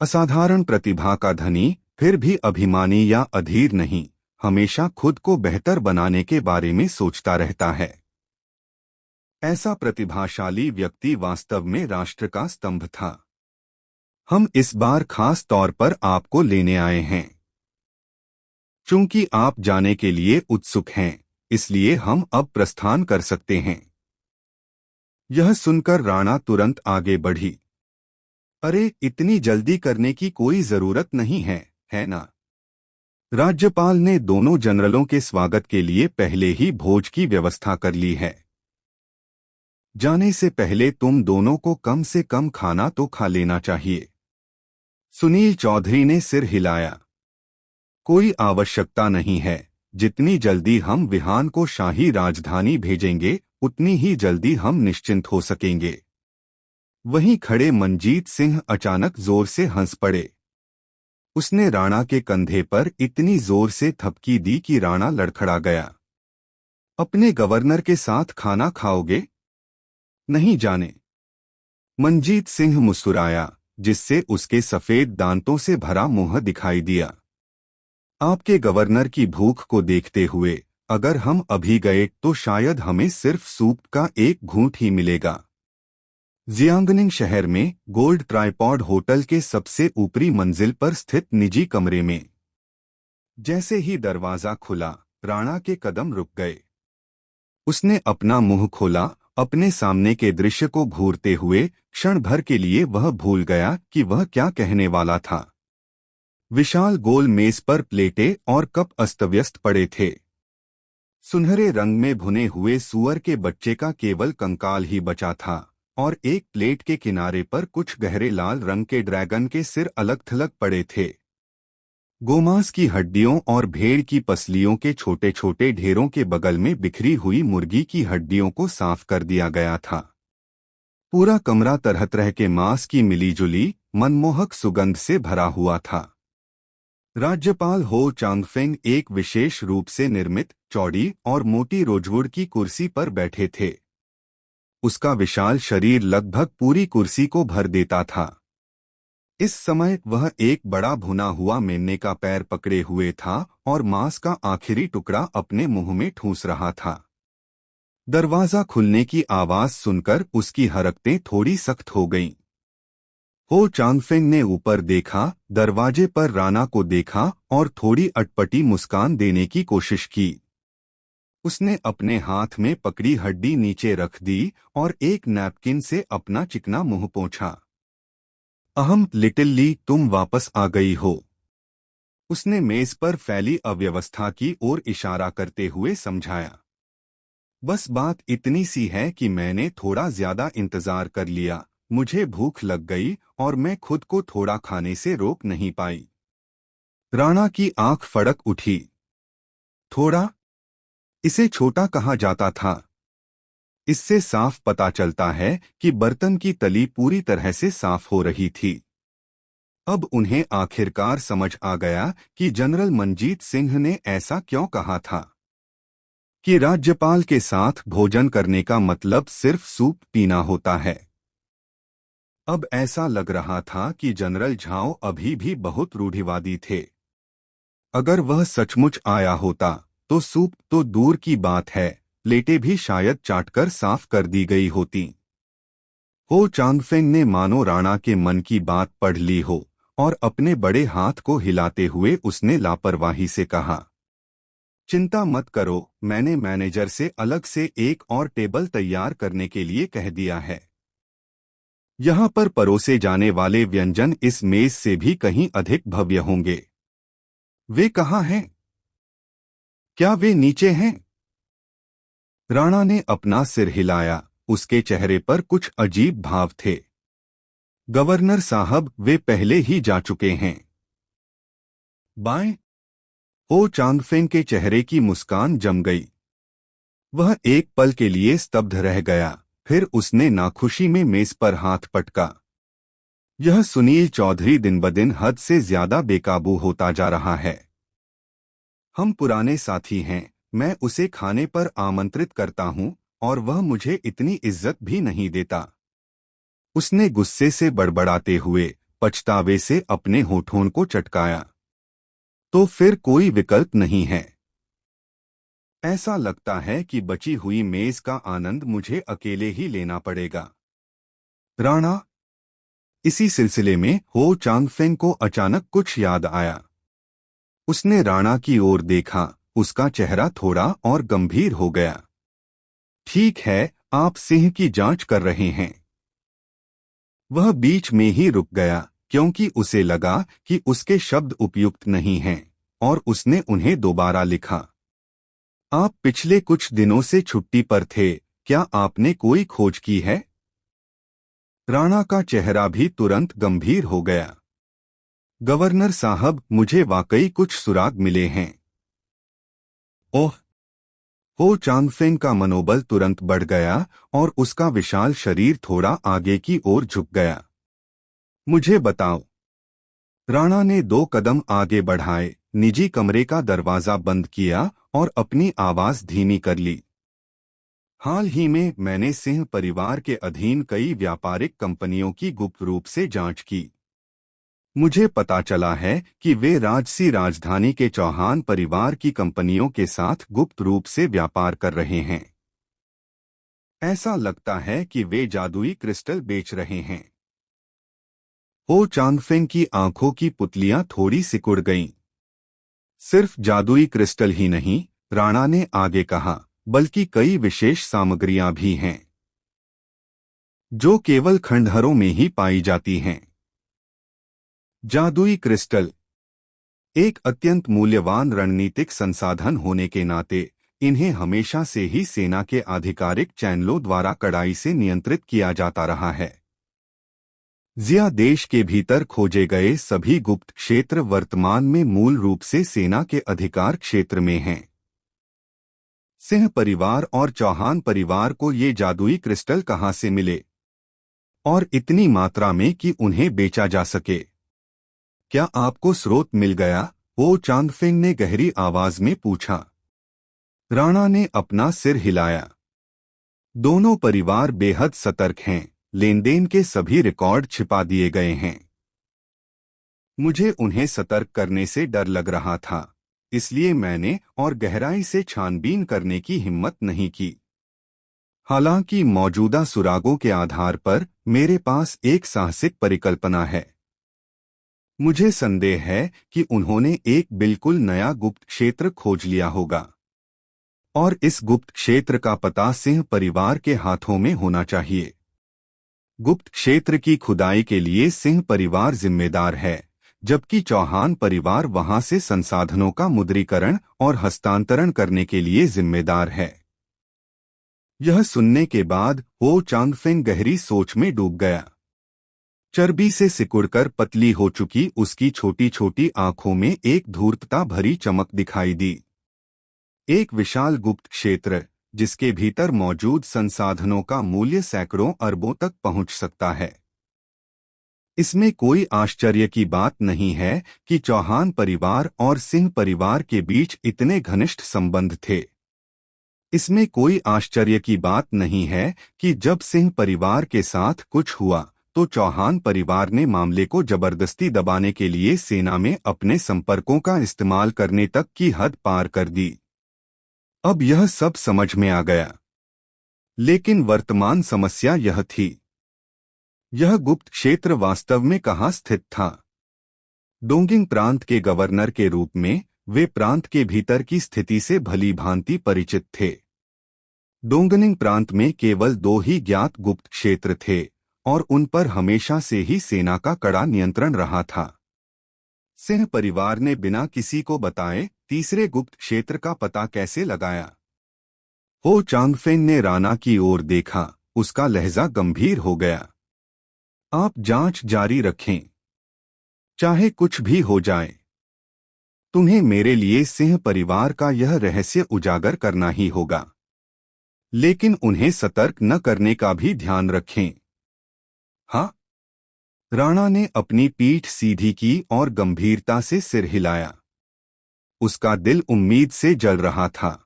असाधारण प्रतिभा का धनी, फिर भी अभिमानी या अधीर नहीं, हमेशा खुद को बेहतर बनाने के बारे में सोचता रहता है। ऐसा प्रतिभाशाली व्यक्ति वास्तव में राष्ट्र का स्तंभ था। हम इस बार खास तौर पर आपको लेने आए हैं। चूंकि आप जाने के लिए उत्सुक हैं, इसलिए हम अब प्रस्थान कर सकते हैं। यह सुनकर राणा तुरंत आगे बढ़ी। अरे, इतनी जल्दी करने की कोई जरूरत नहीं है ना? राज्यपाल ने दोनों जनरलों के स्वागत के लिए पहले ही भोज की व्यवस्था कर ली है। जाने से पहले तुम दोनों को कम से कम खाना तो खा लेना चाहिए। सुनील चौधरी ने सिर हिलाया। कोई आवश्यकता नहीं है। जितनी जल्दी हम विहान को शाही राजधानी भेजेंगे, उतनी ही जल्दी हम निश्चिंत हो सकेंगे। वहीं खड़े मनजीत सिंह अचानक जोर से हंस पड़े। उसने राणा के कंधे पर इतनी जोर से थपकी दी कि राणा लड़खड़ा गया। अपने गवर्नर के साथ खाना खाओगे? नहीं जाने। मंजीत सिंह मुस्कुराया, जिससे उसके सफेद दांतों से भरा मुंह दिखाई दिया। आपके गवर्नर की भूख को देखते हुए अगर हम अभी गए तो शायद हमें सिर्फ सूप का एक घूंट ही मिलेगा। जियांगनिंग शहर में गोल्ड ट्राइपॉड होटल के सबसे ऊपरी मंजिल पर स्थित निजी कमरे में जैसे ही दरवाजा खुला, राणा के कदम रुक गए। उसने अपना मुंह खोला, अपने सामने के दृश्य को घूरते हुए क्षण भर के लिए वह भूल गया कि वह क्या कहने वाला था। विशाल गोल मेज पर प्लेटें और कप अस्तव्यस्त पड़े थे। सुनहरे रंग में भुने हुए सूअर के बच्चे का केवल कंकाल ही बचा था और एक प्लेट के किनारे पर कुछ गहरे लाल रंग के ड्रैगन के सिर अलग थलग पड़े थे। गोमांस की हड्डियों और भेड़ की पसलियों के छोटे छोटे ढेरों के बगल में बिखरी हुई मुर्गी की हड्डियों को साफ कर दिया गया था। पूरा कमरा तरह तरह के मांस की मिलीजुली मनमोहक सुगंध से भरा हुआ था। राज्यपाल हो चांगफेंग एक विशेष रूप से निर्मित चौड़ी और मोटी रोजवुड की कुर्सी पर बैठे थे। उसका विशाल शरीर लगभग पूरी कुर्सी को भर देता था। इस समय वह एक बड़ा भुना हुआ मेमने का पैर पकड़े हुए था और मांस का आखिरी टुकड़ा अपने मुंह में ठूंस रहा था। दरवाजा खुलने की आवाज सुनकर उसकी हरकतें थोड़ी सख्त हो गईं। हो चांगफेंग ने ऊपर देखा, दरवाजे पर राणा को देखा और थोड़ी अटपटी मुस्कान देने की कोशिश की। उसने अपने हाथ में पकड़ी हड्डी नीचे रख दी और एक नैपकिन से अपना चिकना मुंह पोंछा। अहम लिटिल ली, तुम वापस आ गई हो। उसने मेज पर फैली अव्यवस्था की ओर इशारा करते हुए समझाया। बस बात इतनी सी है कि मैंने थोड़ा ज्यादा इंतजार कर लिया। मुझे भूख लग गई और मैं खुद को थोड़ा खाने से रोक नहीं पाई। राणा की आंख फड़क उठी। थोड़ा? इसे छोटा कहा जाता था। इससे साफ पता चलता है कि बर्तन की तली पूरी तरह से साफ हो रही थी। अब उन्हें आखिरकार समझ आ गया कि जनरल मंजीत सिंह ने ऐसा क्यों कहा था कि राज्यपाल के साथ भोजन करने का मतलब सिर्फ सूप पीना होता है। अब ऐसा लग रहा था कि जनरल झाओ अभी भी बहुत रूढ़िवादी थे। अगर वह सचमुच आया होता तो सूप तो दूर की बात है, प्लेटें भी शायद चाटकर साफ कर दी गई होती। हो चांगफेंग ने मानो राणा के मन की बात पढ़ ली हो और अपने बड़े हाथ को हिलाते हुए उसने लापरवाही से कहा, चिंता मत करो, मैंने मैनेजर से अलग से एक और टेबल तैयार करने के लिए कह दिया है। यहाँ पर परोसे जाने वाले व्यंजन इस मेज से भी कहीं अधिक भव्य होंगे। वे कहाँ हैं? क्या वे नीचे हैं? राणा ने अपना सिर हिलाया, उसके चेहरे पर कुछ अजीब भाव थे। गवर्नर साहब, वे पहले ही जा चुके हैं। बाएं? हो चांगफेंग के चेहरे की मुस्कान जम गई। वह एक पल के लिए स्तब्ध रह गया, फिर उसने नाखुशी में मेज पर हाथ पटका। यह सुनील चौधरी दिन ब दिन हद से ज्यादा बेकाबू होता जा रहा है। हम पुराने साथी हैं, मैं उसे खाने पर आमंत्रित करता हूं और वह मुझे इतनी इज्जत भी नहीं देता। उसने गुस्से से बड़बड़ाते हुए पछतावे से अपने होठों को चटकाया। तो फिर कोई विकल्प नहीं है। ऐसा लगता है कि बची हुई मेज का आनंद मुझे अकेले ही लेना पड़ेगा। राणा? इसी सिलसिले में हो चांगफेंग को अचानक कुछ याद आया। उसने राणा की ओर देखा, उसका चेहरा थोड़ा और गंभीर हो गया। ठीक है, आप सिंह की जांच कर रहे हैं। वह बीच में ही रुक गया क्योंकि उसे लगा कि उसके शब्द उपयुक्त नहीं हैं और उसने उन्हें दोबारा लिखा। आप पिछले कुछ दिनों से छुट्टी पर थे, क्या आपने कोई खोज की है? राणा का चेहरा भी तुरंत गंभीर हो गया। गवर्नर साहब, मुझे वाकई कुछ सुराग मिले हैं। ओह! हो चांगफेंग का मनोबल तुरंत बढ़ गया और उसका विशाल शरीर थोड़ा आगे की ओर झुक गया। मुझे बताओ। राणा ने 2 कदम आगे बढ़ाए, निजी कमरे का दरवाजा बंद किया और अपनी आवाज धीमी कर ली। हाल ही में मैंने सिंह परिवार के अधीन कई व्यापारिक कंपनियों की गुप्त रूप से जांच की। मुझे पता चला है कि वे राजसी राजधानी के चौहान परिवार की कंपनियों के साथ गुप्त रूप से व्यापार कर रहे हैं। ऐसा लगता है कि वे जादुई क्रिस्टल बेच रहे हैं। हो चांगफेंग की आंखों की पुतलियां थोड़ी सिकुड़ गईं। सिर्फ जादुई क्रिस्टल ही नहीं, राणा ने आगे कहा, बल्कि कई विशेष सामग्रियां भी हैं जो केवल खंडहरों में ही पाई जाती हैं। जादुई क्रिस्टल एक अत्यंत मूल्यवान रणनीतिक संसाधन होने के नाते इन्हें हमेशा से ही सेना के आधिकारिक चैनलों द्वारा कड़ाई से नियंत्रित किया जाता रहा है। जिया देश के भीतर खोजे गए सभी गुप्त क्षेत्र वर्तमान में मूल रूप से सेना के अधिकार क्षेत्र में हैं। सिंह परिवार और चौहान परिवार को ये जादुई क्रिस्टल कहां से मिले और इतनी मात्रा में कि उन्हें बेचा जा सके? क्या आपको स्रोत मिल गया? वो चांगफेंग ने गहरी आवाज में पूछा। राणा ने अपना सिर हिलाया। दोनों परिवार बेहद सतर्क हैं, लेनदेन के सभी रिकॉर्ड छिपा दिए गए हैं। मुझे उन्हें सतर्क करने से डर लग रहा था, इसलिए मैंने और गहराई से छानबीन करने की हिम्मत नहीं की। हालांकि मौजूदा सुरागों के आधार पर मेरे पास एक साहसिक परिकल्पना है। मुझे संदेह है कि उन्होंने एक बिल्कुल नया गुप्त क्षेत्र खोज लिया होगा और इस गुप्त क्षेत्र का पता सिंह परिवार के हाथों में होना चाहिए। गुप्त क्षेत्र की खुदाई के लिए सिंह परिवार जिम्मेदार है, जबकि चौहान परिवार वहां से संसाधनों का मुद्रीकरण और हस्तांतरण करने के लिए जिम्मेदार है। यह सुनने के बाद हो चांगफेंग गहरी सोच में डूब गया। चर्बी से सिकुड़कर पतली हो चुकी उसकी छोटी छोटी आंखों में एक धूर्तता भरी चमक दिखाई दी। एक विशाल गुप्त क्षेत्र जिसके भीतर मौजूद संसाधनों का मूल्य सैकड़ों अरबों तक पहुंच सकता है। इसमें कोई आश्चर्य की बात नहीं है कि चौहान परिवार और सिंह परिवार के बीच इतने घनिष्ठ संबंध थे। इसमें कोई आश्चर्य की बात नहीं है कि जब सिंह परिवार के साथ कुछ हुआ तो चौहान परिवार ने मामले को जबरदस्ती दबाने के लिए सेना में अपने संपर्कों का इस्तेमाल करने तक की हद पार कर दी। अब यह सब समझ में आ गया, लेकिन वर्तमान समस्या यह थी, यह गुप्त क्षेत्र वास्तव में कहाँ स्थित था? डोंगिंग प्रांत के गवर्नर के रूप में वे प्रांत के भीतर की स्थिति से भली भांति परिचित थे। डोंगनिंग प्रांत में केवल 2 ही ज्ञात गुप्त क्षेत्र थे और उन पर हमेशा से ही सेना का कड़ा नियंत्रण रहा था। सिंह परिवार ने बिना किसी को बताए तीसरे गुप्त क्षेत्र का पता कैसे लगाया? हो चांगफेंग ने राणा की ओर देखा, उसका लहजा गंभीर हो गया। आप जांच जारी रखें, चाहे कुछ भी हो जाए। तुम्हें मेरे लिए सिंह परिवार का यह रहस्य उजागर करना ही होगा, लेकिन उन्हें सतर्क न करने का भी ध्यान रखें। हाँ? राणा ने अपनी पीठ सीधी की और गंभीरता से सिर हिलाया। उसका दिल उम्मीद से जल रहा था।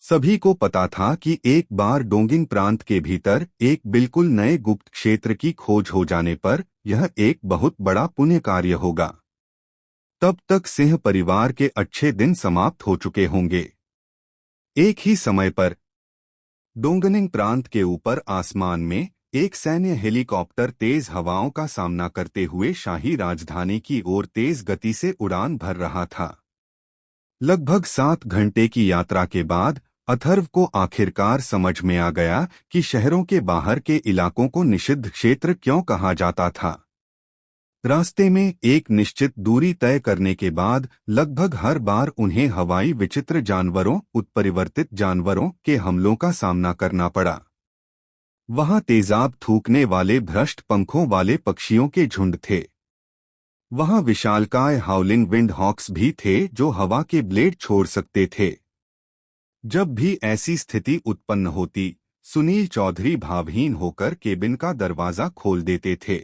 सभी को पता था कि एक बार डोंगिंग प्रांत के भीतर एक बिल्कुल नए गुप्त क्षेत्र की खोज हो जाने पर यह एक बहुत बड़ा पुण्य कार्य होगा। तब तक सिंह परिवार के अच्छे दिन समाप्त हो चुके होंगे। एक ही समय पर डोंगनिंग प्रांत के ऊपर आसमान में एक सैन्य हेलीकॉप्टर तेज हवाओं का सामना करते हुए शाही राजधानी की ओर तेज गति से उड़ान भर रहा था। लगभग 7 घंटे की यात्रा के बाद अथर्व को आखिरकार समझ में आ गया कि शहरों के बाहर के इलाकों को निषिद्ध क्षेत्र क्यों कहा जाता था। रास्ते में एक निश्चित दूरी तय करने के बाद लगभग हर बार उन्हें हवाई विचित्र जानवरों, उत्परिवर्तित जानवरों के हमलों का सामना करना पड़ा। वहां तेजाब थूकने वाले भ्रष्ट पंखों वाले पक्षियों के झुंड थे। वहां विशालकाय हाउलिंग विंड हॉक्स भी थे जो हवा के ब्लेड छोड़ सकते थे। जब भी ऐसी स्थिति उत्पन्न होती, सुनील चौधरी भावहीन होकर केबिन का दरवाजा खोल देते थे।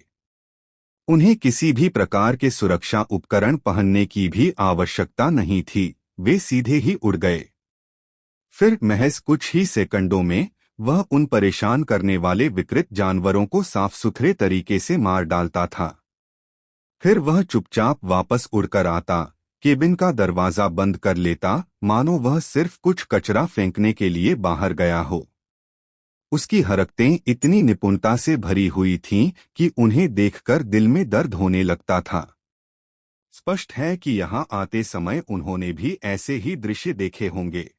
उन्हें किसी भी प्रकार के सुरक्षा उपकरण पहनने की भी आवश्यकता नहीं थी, वे सीधे ही उड़ गए। फिर महज कुछ ही सेकंडों में वह उन परेशान करने वाले विकृत जानवरों को साफ सुथरे तरीके से मार डालता था। फिर वह चुपचाप वापस उड़कर आता, केबिन का दरवाजा बंद कर लेता, मानो वह सिर्फ कुछ कचरा फेंकने के लिए बाहर गया हो। उसकी हरकतें इतनी निपुणता से भरी हुई थीं कि उन्हें देखकर दिल में दर्द होने लगता था। स्पष्ट है कि यहाँ आते समय उन्होंने भी ऐसे ही दृश्य देखे होंगे।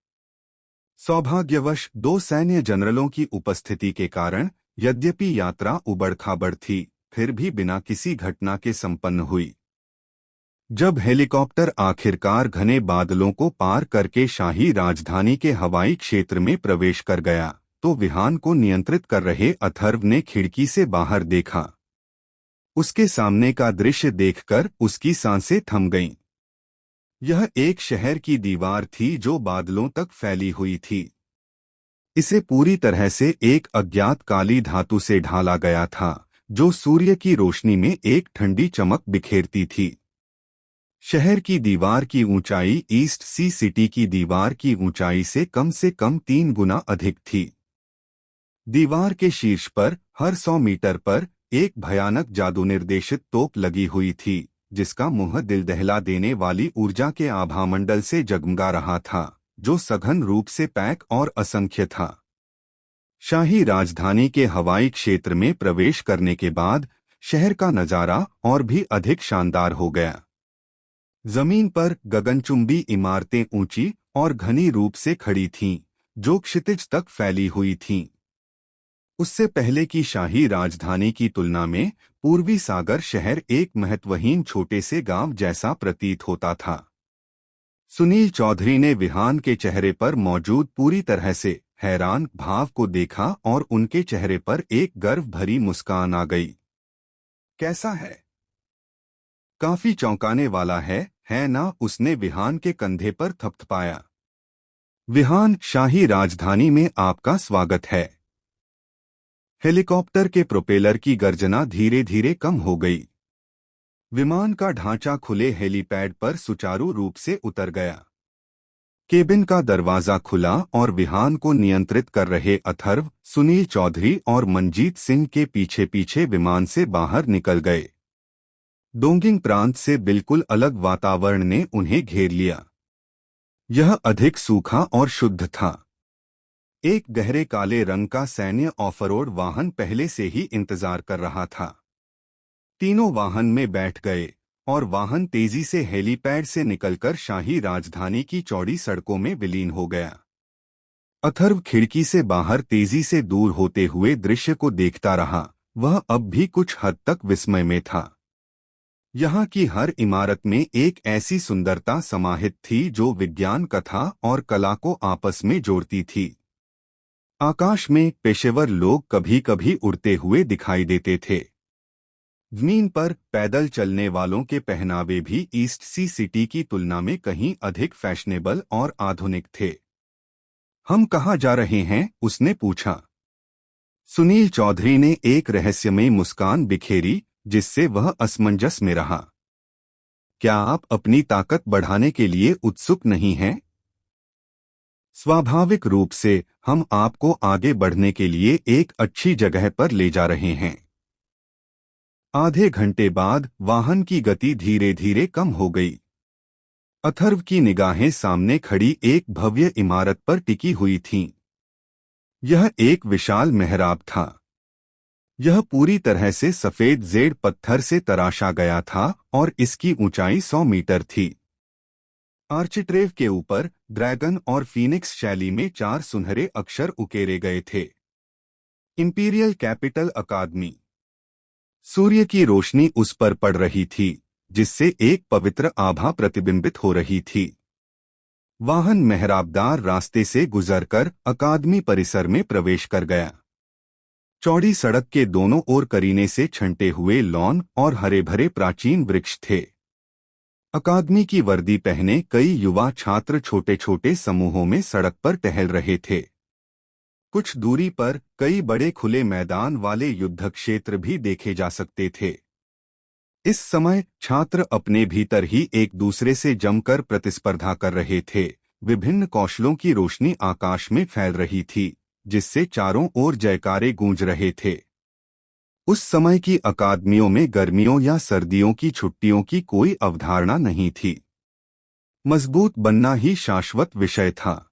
सौभाग्यवश दो सैन्य जनरलों की उपस्थिति के कारण यद्यपि यात्रा उबड़-खाबड़ थी, फिर भी बिना किसी घटना के संपन्न हुई। जब हेलीकॉप्टर आखिरकार घने बादलों को पार करके शाही राजधानी के हवाई क्षेत्र में प्रवेश कर गया, तो विमान को नियंत्रित कर रहे अथर्व ने खिड़की से बाहर देखा। उसके सामने का दृश्य देखकर उसकी सांसें थम गईं। यह एक शहर की दीवार थी जो बादलों तक फैली हुई थी। इसे पूरी तरह से एक अज्ञात काली धातु से ढाला गया था, जो सूर्य की रोशनी में एक ठंडी चमक बिखेरती थी। शहर की दीवार की ऊंचाई ईस्ट सी सिटी की दीवार की ऊंचाई से कम 3 गुना अधिक थी। दीवार के शीर्ष पर हर 100 मीटर पर एक भयानक जादू निर्देशित तोप लगी हुई थी, जिसका मुंह दिल दहला देने वाली ऊर्जा के आभामंडल से जगमगा रहा था, जो सघन रूप से पैक और असंख्य था। शाही राजधानी के हवाई क्षेत्र में प्रवेश करने के बाद शहर का नजारा और भी अधिक शानदार हो गया। जमीन पर गगनचुंबी इमारतें ऊंची और घनी रूप से खड़ी थीं, जो क्षितिज तक फैली हुई थीं। उससे पहले की शाही राजधानी की तुलना में पूर्वी सागर शहर एक महत्वहीन छोटे से गांव जैसा प्रतीत होता था। सुनील चौधरी ने विहान के चेहरे पर मौजूद पूरी तरह से हैरान भाव को देखा और उनके चेहरे पर एक गर्व भरी मुस्कान आ गई। कैसा है? काफी चौंकाने वाला है ना? उसने विहान के कंधे पर थपथपाया। विहान, शाही राजधानी में आपका स्वागत है। हेलीकॉप्टर के प्रोपेलर की गर्जना धीरे धीरे कम हो गई। विमान का ढांचा खुले हेलीपैड पर सुचारू रूप से उतर गया। केबिन का दरवाजा खुला और विहान को नियंत्रित कर रहे अथर्व, सुनील चौधरी और मनजीत सिंह के पीछे पीछे विमान से बाहर निकल गए। डोंगिंग प्रांत से बिल्कुल अलग वातावरण ने उन्हें घेर लिया। यह अधिक सूखा और शुद्ध था। एक गहरे काले रंग का सैन्य ऑफरोड वाहन पहले से ही इंतजार कर रहा था। तीनों वाहन में बैठ गए और वाहन तेजी से हेलीपैड से निकलकर शाही राजधानी की चौड़ी सड़कों में विलीन हो गया। अथर्व खिड़की से बाहर तेजी से दूर होते हुए दृश्य को देखता रहा। वह अब भी कुछ हद तक विस्मय में था। यहाँ की हर इमारत में एक ऐसी सुंदरता समाहित थी जो विज्ञान, कथा और कला को आपस में जोड़ती थी। आकाश में पेशेवर लोग कभी कभी उड़ते हुए दिखाई देते थे। जमीन पर पैदल चलने वालों के पहनावे भी ईस्ट सी सिटी की तुलना में कहीं अधिक फैशनेबल और आधुनिक थे। हम कहाँ जा रहे हैं? उसने पूछा। सुनील चौधरी ने एक रहस्यमयी मुस्कान बिखेरी, जिससे वह असमंजस में रहा। क्या आप अपनी ताकत बढ़ाने के लिए उत्सुक नहीं हैं? स्वाभाविक रूप से हम आपको आगे बढ़ने के लिए एक अच्छी जगह पर ले जा रहे हैं। आधे घंटे बाद वाहन की गति धीरे धीरे कम हो गई। अथर्व की निगाहें सामने खड़ी एक भव्य इमारत पर टिकी हुई थीं। यह एक विशाल मेहराब था। यह पूरी तरह से सफेद जेड पत्थर से तराशा गया था और इसकी ऊंचाई 100 मीटर थी। आर्चिट्रेव के ऊपर ड्रैगन और फीनिक्स शैली में 4 सुनहरे अक्षर उकेरे गए थे। इंपीरियल कैपिटल अकादमी। सूर्य की रोशनी उस पर पड़ रही थी, जिससे एक पवित्र आभा प्रतिबिंबित हो रही थी। वाहन मेहराबदार रास्ते से गुजरकर अकादमी परिसर में प्रवेश कर गया। चौड़ी सड़क के दोनों ओर करीने से छंटे हुए लॉन और हरे भरे प्राचीन वृक्ष थे। अकादमी की वर्दी पहने कई युवा छात्र छोटे छोटे समूहों में सड़क पर टहल रहे थे। कुछ दूरी पर कई बड़े खुले मैदान वाले युद्ध क्षेत्र भी देखे जा सकते थे। इस समय छात्र अपने भीतर ही एक दूसरे से जमकर प्रतिस्पर्धा कर रहे थे, विभिन्न कौशलों की रोशनी आकाश में फैल रही थी, जिससे चारों ओर जयकारे गूंज रहे थे। उस समय की अकादमियों में गर्मियों या सर्दियों की छुट्टियों की कोई अवधारणा नहीं थी। मजबूत बनना ही शाश्वत विषय था।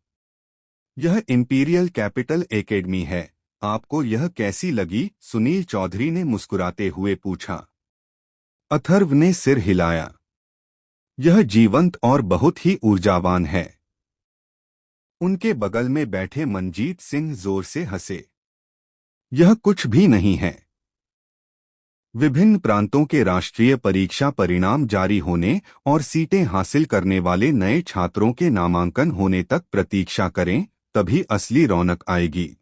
यह इंपीरियल कैपिटल एकेडमी है। आपको यह कैसी लगी? सुनील चौधरी ने मुस्कुराते हुए पूछा। अथर्व ने सिर हिलाया। यह जीवंत और बहुत ही ऊर्जावान है। उनके बगल में बैठे मनजीत सिंह जोर से हंसे। यह कुछ भी नहीं है। विभिन्न प्रांतों के राष्ट्रीय परीक्षा परिणाम जारी होने और सीटें हासिल करने वाले नए छात्रों के नामांकन होने तक प्रतीक्षा करें, तभी असली रौनक आएगी।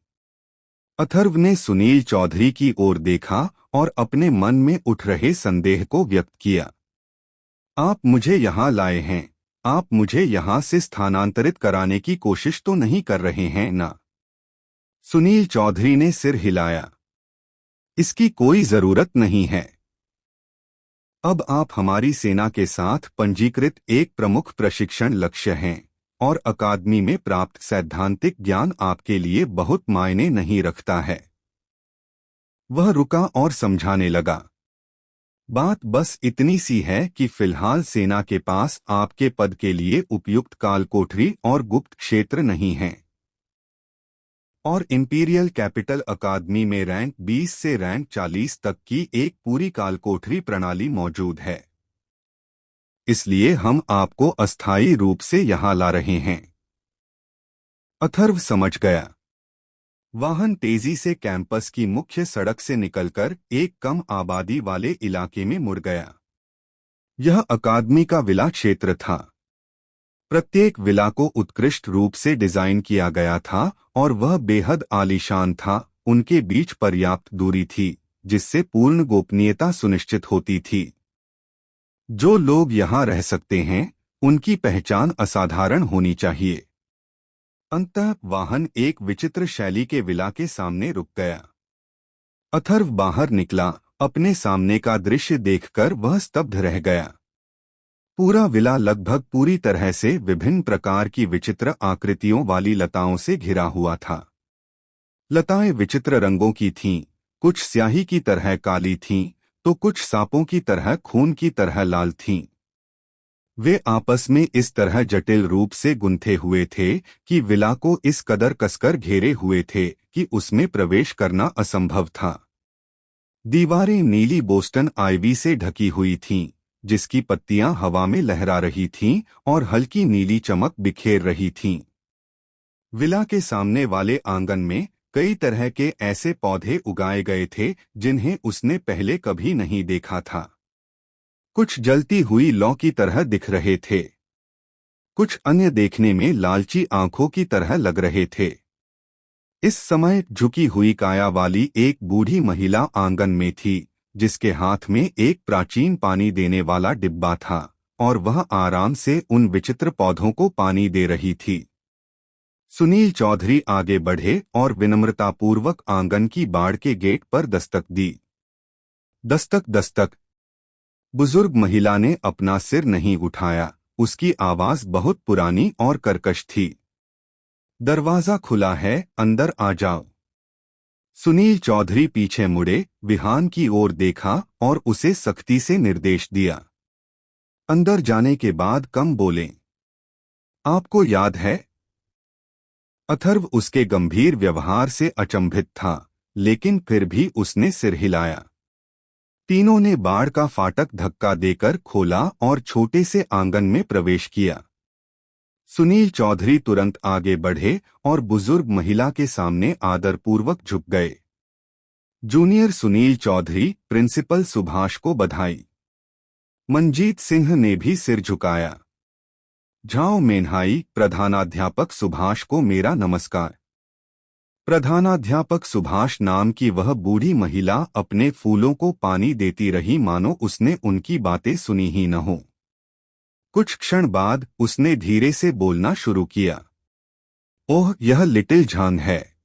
अथर्व ने सुनील चौधरी की ओर देखा और अपने मन में उठ रहे संदेह को व्यक्त किया। आप मुझे यहाँ लाए हैं, आप मुझे यहाँ से स्थानांतरित कराने की कोशिश तो नहीं कर रहे हैं ना? सुनील चौधरी ने सिर हिलाया। इसकी कोई जरूरत नहीं है। अब आप हमारी सेना के साथ पंजीकृत एक प्रमुख प्रशिक्षण लक्ष्य हैं और अकादमी में प्राप्त सैद्धांतिक ज्ञान आपके लिए बहुत मायने नहीं रखता है। वह रुका और समझाने लगा। बात बस इतनी सी है कि फिलहाल सेना के पास आपके पद के लिए उपयुक्त कालकोठरी और गुप्त क्षेत्र नहीं है। और इंपीरियल कैपिटल अकादमी में रैंक 20 से रैंक 40 तक की एक पूरी कालकोठरी प्रणाली मौजूद है। इसलिए हम आपको अस्थायी रूप से यहां ला रहे हैं। अथर्व समझ गया। वाहन तेजी से कैंपस की मुख्य सड़क से निकलकर एक कम आबादी वाले इलाके में मुड़ गया। यह अकादमी का विला क्षेत्र था। प्रत्येक विला को उत्कृष्ट रूप से डिजाइन किया गया था और वह बेहद आलीशान था। उनके बीच पर्याप्त दूरी थी, जिससे पूर्ण गोपनीयता सुनिश्चित होती थी। जो लोग यहाँ रह सकते हैं, उनकी पहचान असाधारण होनी चाहिए। अंततः वाहन एक विचित्र शैली के विला के सामने रुक गया। अथर्व बाहर निकला। अपने सामने का दृश्य देखकर वह स्तब्ध रह गया। पूरा विला लगभग पूरी तरह से विभिन्न प्रकार की विचित्र आकृतियों वाली लताओं से घिरा हुआ था। लताएं विचित्र रंगों की थीं, कुछ स्याही की तरह काली थीं, तो कुछ सांपों की तरह खून की तरह लाल थीं। वे आपस में इस तरह जटिल रूप से गुंथे हुए थे कि विला को इस कदर कसकर घेरे हुए थे कि उसमें प्रवेश करना असंभव था। दीवारें नीली बोस्टन आइवी से ढकी हुई थीं, जिसकी पत्तियां हवा में लहरा रही थीं और हल्की नीली चमक बिखेर रही थीं। विला के सामने वाले आंगन में कई तरह के ऐसे पौधे उगाए गए थे जिन्हें उसने पहले कभी नहीं देखा था। कुछ जलती हुई लौ की तरह दिख रहे थे, कुछ अन्य देखने में लालची आंखों की तरह लग रहे थे। इस समय झुकी हुई काया वाली एक बूढ़ी महिला आंगन में थी, जिसके हाथ में एक प्राचीन पानी देने वाला डिब्बा था और वह आराम से उन विचित्र पौधों को पानी दे रही थी। सुनील चौधरी आगे बढ़े और विनम्रतापूर्वक आंगन की बाड़ के गेट पर दस्तक दी। दस्तक दस्तक। बुजुर्ग महिला ने अपना सिर नहीं उठाया। उसकी आवाज बहुत पुरानी और कर्कश थी। दरवाजा खुला है, अंदर आ जाओ। सुनील चौधरी पीछे मुड़े, विहान की ओर देखा और उसे सख्ती से निर्देश दिया। अंदर जाने के बाद कम बोलें। आपको याद है? अथर्व उसके गंभीर व्यवहार से अचंभित था, लेकिन फिर भी उसने सिर हिलाया। तीनों ने बाड़ का फाटक धक्का देकर खोला और छोटे से आंगन में प्रवेश किया। सुनील चौधरी तुरंत आगे बढ़े और बुजुर्ग महिला के सामने आदरपूर्वक झुक गए। जूनियर सुनील चौधरी, प्रिंसिपल सुभाष को बधाई। मनजीत सिंह ने भी सिर झुकाया। झाओ मेनहाई, प्रधानाध्यापक सुभाष को मेरा नमस्कार। प्रधानाध्यापक सुभाष नाम की वह बूढ़ी महिला अपने फूलों को पानी देती रही मानो उसने उनकी बातें सुनी ही न हो। कुछ क्षण बाद उसने धीरे से बोलना शुरू किया। ओह, यह लिटिल झांग है।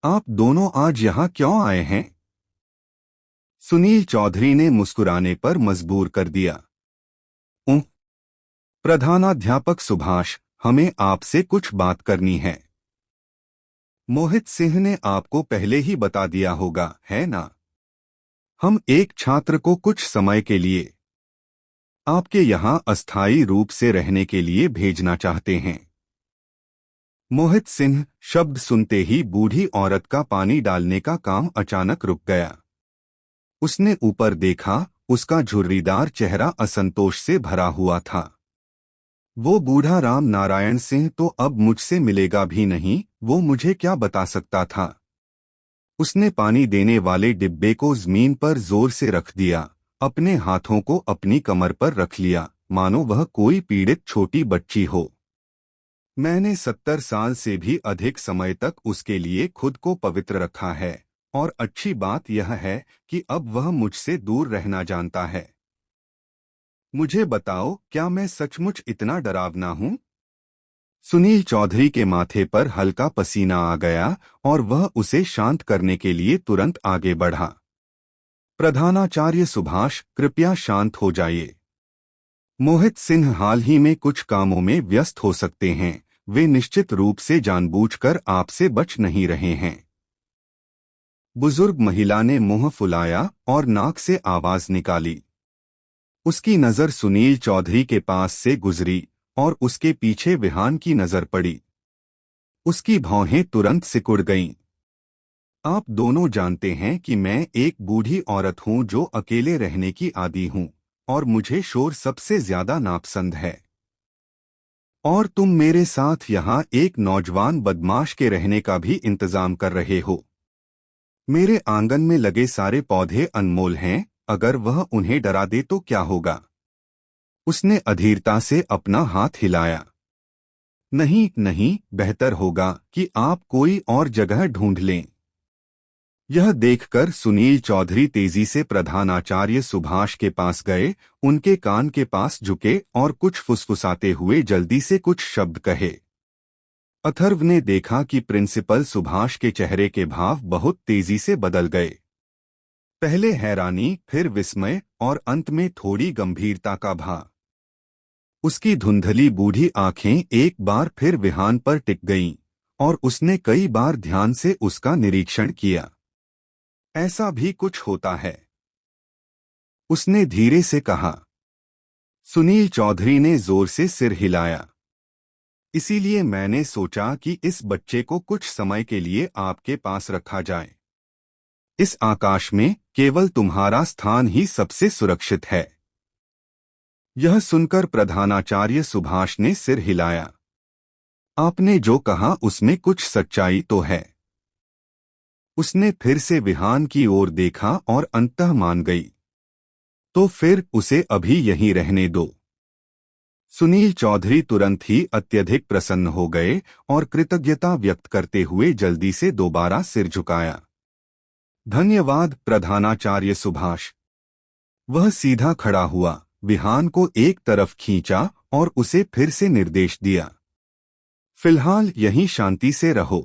आप दोनों आज यहाँ क्यों आए हैं? सुनील चौधरी ने मुस्कुराने पर मजबूर कर दिया। प्रधानाध्यापक सुभाष, हमें आपसे कुछ बात करनी है। मोहित सिंह ने आपको पहले ही बता दिया होगा, है ना? हम एक छात्र को कुछ समय के लिए आपके यहाँ अस्थायी रूप से रहने के लिए भेजना चाहते हैं। मोहित सिंह शब्द सुनते ही बूढ़ी औरत का पानी डालने का काम अचानक रुक गया। उसने ऊपर देखा, उसका झुर्रीदार चेहरा असंतोष से भरा हुआ था। वो बूढ़ा राम नारायण सिंह तो अब मुझसे मिलेगा भी नहीं, वो मुझे क्या बता सकता था? उसने पानी देने वाले डिब्बे को जमीन पर जोर से रख दिया, अपने हाथों को अपनी कमर पर रख लिया, मानो वह कोई पीड़ित छोटी बच्ची हो। मैंने 70 साल से भी अधिक समय तक उसके लिए खुद को पवित्र रखा है, और अच्छी बात यह है कि अब वह मुझसे दूर रहना जानता है। मुझे बताओ, क्या मैं सचमुच इतना डरावना हूं? सुनील चौधरी के माथे पर हल्का पसीना आ गया और वह उसे शांत करने के लिए तुरंत आगे बढ़ा। प्रधानाचार्य सुभाष, कृपया शांत हो जाइए। मोहित सिंह हाल ही में कुछ कामों में व्यस्त हो सकते हैं, वे निश्चित रूप से जानबूझकर आपसे बच नहीं रहे हैं। बुजुर्ग महिला ने मुंह फुलाया और नाक से आवाज निकाली। उसकी नजर सुनील चौधरी के पास से गुजरी और उसके पीछे विहान की नजर पड़ी। उसकी भौहें तुरंत सिकुड़ गईं। आप दोनों जानते हैं कि मैं एक बूढ़ी औरत हूं जो अकेले रहने की आदी हूं, और मुझे शोर सबसे ज्यादा नापसंद है। और तुम मेरे साथ यहाँ एक नौजवान बदमाश के रहने का भी इंतजाम कर रहे हो। मेरे आंगन में लगे सारे पौधे अनमोल हैं, अगर वह उन्हें डरा दे तो क्या होगा? उसने अधीरता से अपना हाथ हिलाया। नहीं नहीं, बेहतर होगा कि आप कोई और जगह ढूंढ लें। यह देखकर सुनील चौधरी तेजी से प्रधानाचार्य सुभाष के पास गए, उनके कान के पास झुके और कुछ फुसफुसाते हुए जल्दी से कुछ शब्द कहे। अथर्व ने देखा कि प्रिंसिपल सुभाष के चेहरे के भाव बहुत तेजी से बदल गए। पहले हैरानी, फिर विस्मय और अंत में थोड़ी गंभीरता का भाव। उसकी धुंधली बूढ़ी आंखें एक बार फिर विहान पर टिक गईं, और उसने कई बार ध्यान से उसका निरीक्षण किया। ऐसा भी कुछ होता है, उसने धीरे से कहा। सुनील चौधरी ने जोर से सिर हिलाया। इसीलिए मैंने सोचा कि इस बच्चे को कुछ समय के लिए आपके पास रखा जाए। इस आकाश में केवल तुम्हारा स्थान ही सबसे सुरक्षित है। यह सुनकर प्रधानाचार्य सुभाष ने सिर हिलाया। आपने जो कहा उसमें कुछ सच्चाई तो है। उसने फिर से विहान की ओर देखा और अंततः मान गई। तो फिर उसे अभी यहीं रहने दो। सुनील चौधरी तुरंत ही अत्यधिक प्रसन्न हो गए और कृतज्ञता व्यक्त करते हुए जल्दी से दोबारा सिर झुकाया। धन्यवाद प्रधानाचार्य सुभाष। वह सीधा खड़ा हुआ, विहान को एक तरफ खींचा और उसे फिर से निर्देश दिया। फिलहाल यहीं शांति से रहो।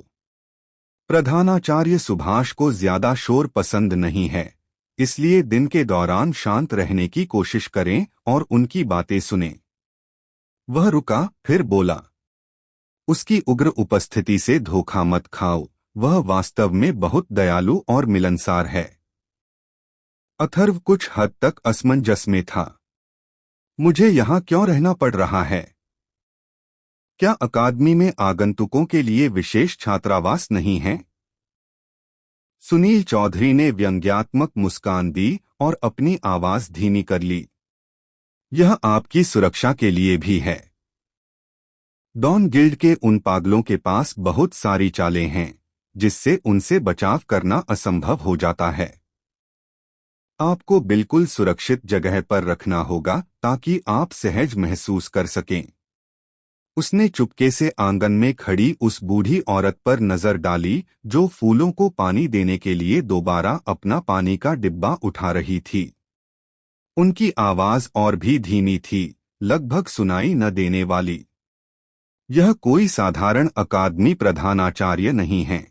प्रधानाचार्य सुभाष को ज्यादा शोर पसंद नहीं है, इसलिए दिन के दौरान शांत रहने की कोशिश करें और उनकी बातें सुनें। वह रुका, फिर बोला, उसकी उग्र उपस्थिति से धोखा मत खाओ, वह वास्तव में बहुत दयालु और मिलनसार है। अथर्व कुछ हद तक असमंजस में था। मुझे यहाँ क्यों रहना पड़ रहा है? क्या अकादमी में आगंतुकों के लिए विशेष छात्रावास नहीं है? सुनील चौधरी ने व्यंग्यात्मक मुस्कान दी और अपनी आवाज धीमी कर ली। यह आपकी सुरक्षा के लिए भी है। डॉन गिल्ड के उन पागलों के पास बहुत सारी चालें हैं, जिससे उनसे बचाव करना असंभव हो जाता है। आपको बिल्कुल सुरक्षित जगह पर रखना होगा ताकि आप सहज महसूस कर सकें। उसने चुपके से आंगन में खड़ी उस बूढ़ी औरत पर नजर डाली जो फूलों को पानी देने के लिए दोबारा अपना पानी का डिब्बा उठा रही थी। उनकी आवाज और भी धीमी थी, लगभग सुनाई न देने वाली। यह कोई साधारण अकादमी प्रधानाचार्य नहीं है।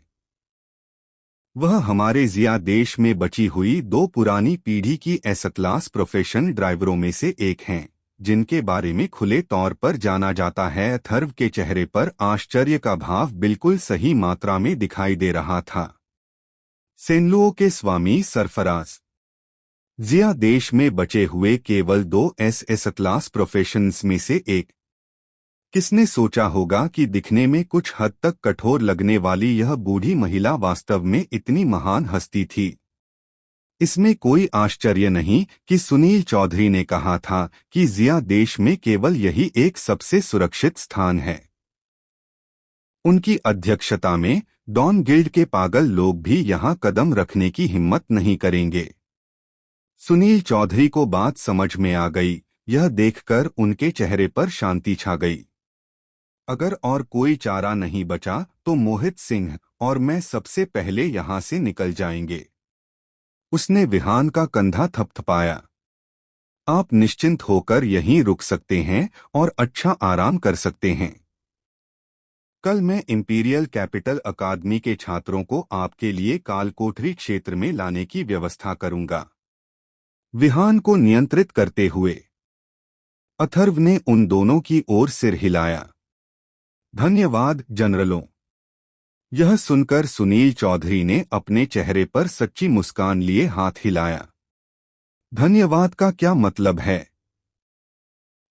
वह हमारे जिया देश में बची हुई 2 पुरानी पीढ़ी की एस क्लास प्रोफेशनल ड्राइवरों में से एक हैं, जिनके बारे में खुले तौर पर जाना जाता है। अथर्व के चेहरे पर आश्चर्य का भाव बिल्कुल सही मात्रा में दिखाई दे रहा था। सेनलुओ के स्वामी सरफराज जिया देश में बचे हुए केवल 2 एस क्लास प्रोफेशंस में से एक। किसने सोचा होगा कि दिखने में कुछ हद तक कठोर लगने वाली यह बूढ़ी महिला वास्तव में इतनी महान हस्ती थी। इसमें कोई आश्चर्य नहीं कि सुनील चौधरी ने कहा था कि जिया देश में केवल यही एक सबसे सुरक्षित स्थान है। उनकी अध्यक्षता में डॉन गिल्ड के पागल लोग भी यहां कदम रखने की हिम्मत नहीं करेंगे। सुनील चौधरी को बात समझ में आ गई। यह देखकर उनके चेहरे पर शांति छा गई। अगर और कोई चारा नहीं बचा तो मोहित सिंह और मैं सबसे पहले यहां से निकल जाएंगे। उसने विहान का कंधा थपथपाया। आप निश्चिंत होकर यहीं रुक सकते हैं और अच्छा आराम कर सकते हैं। कल मैं इंपीरियल कैपिटल अकादमी के छात्रों को आपके लिए कालकोठरी क्षेत्र में लाने की व्यवस्था करूंगा। विहान को नियंत्रित करते हुए अथर्व ने उन दोनों की ओर सिर हिलाया। धन्यवाद जनरलों। यह सुनकर सुनील चौधरी ने अपने चेहरे पर सच्ची मुस्कान लिए हाथ हिलाया। धन्यवाद का क्या मतलब है?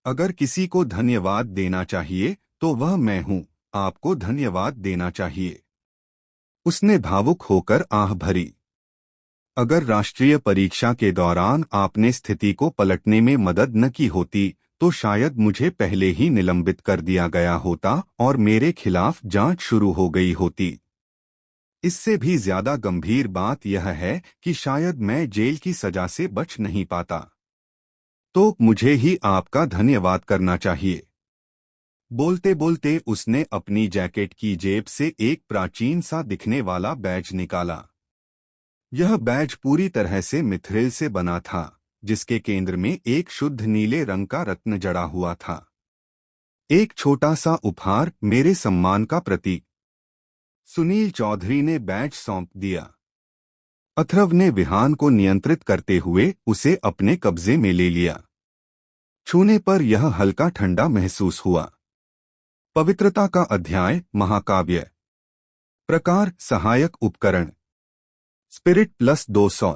अगर किसी को धन्यवाद देना चाहिए तो वह मैं हूं। आपको धन्यवाद देना चाहिए। उसने भावुक होकर आह भरी। अगर राष्ट्रीय परीक्षा के दौरान आपने स्थिति को पलटने में मदद न की होती तो शायद मुझे पहले ही निलंबित कर दिया गया होता और मेरे खिलाफ जांच शुरू हो गई होती। इससे भी ज्यादा गंभीर बात यह है कि शायद मैं जेल की सजा से बच नहीं पाता। तो मुझे ही आपका धन्यवाद करना चाहिए। बोलते बोलते उसने अपनी जैकेट की जेब से एक प्राचीन सा दिखने वाला बैज निकाला। यह बैज पूरी तरह से मिथ्रिल से बना था, जिसके केंद्र में एक शुद्ध नीले रंग का रत्न जड़ा हुआ था। एक छोटा सा उपहार, मेरे सम्मान का प्रतीक। सुनील चौधरी ने बैज सौंप दिया। अथर्व ने विहान को नियंत्रित करते हुए उसे अपने कब्जे में ले लिया। छूने पर यह हल्का ठंडा महसूस हुआ। पवित्रता का अध्याय, महाकाव्य। प्रकार, सहायक उपकरण। Spirit plus 200।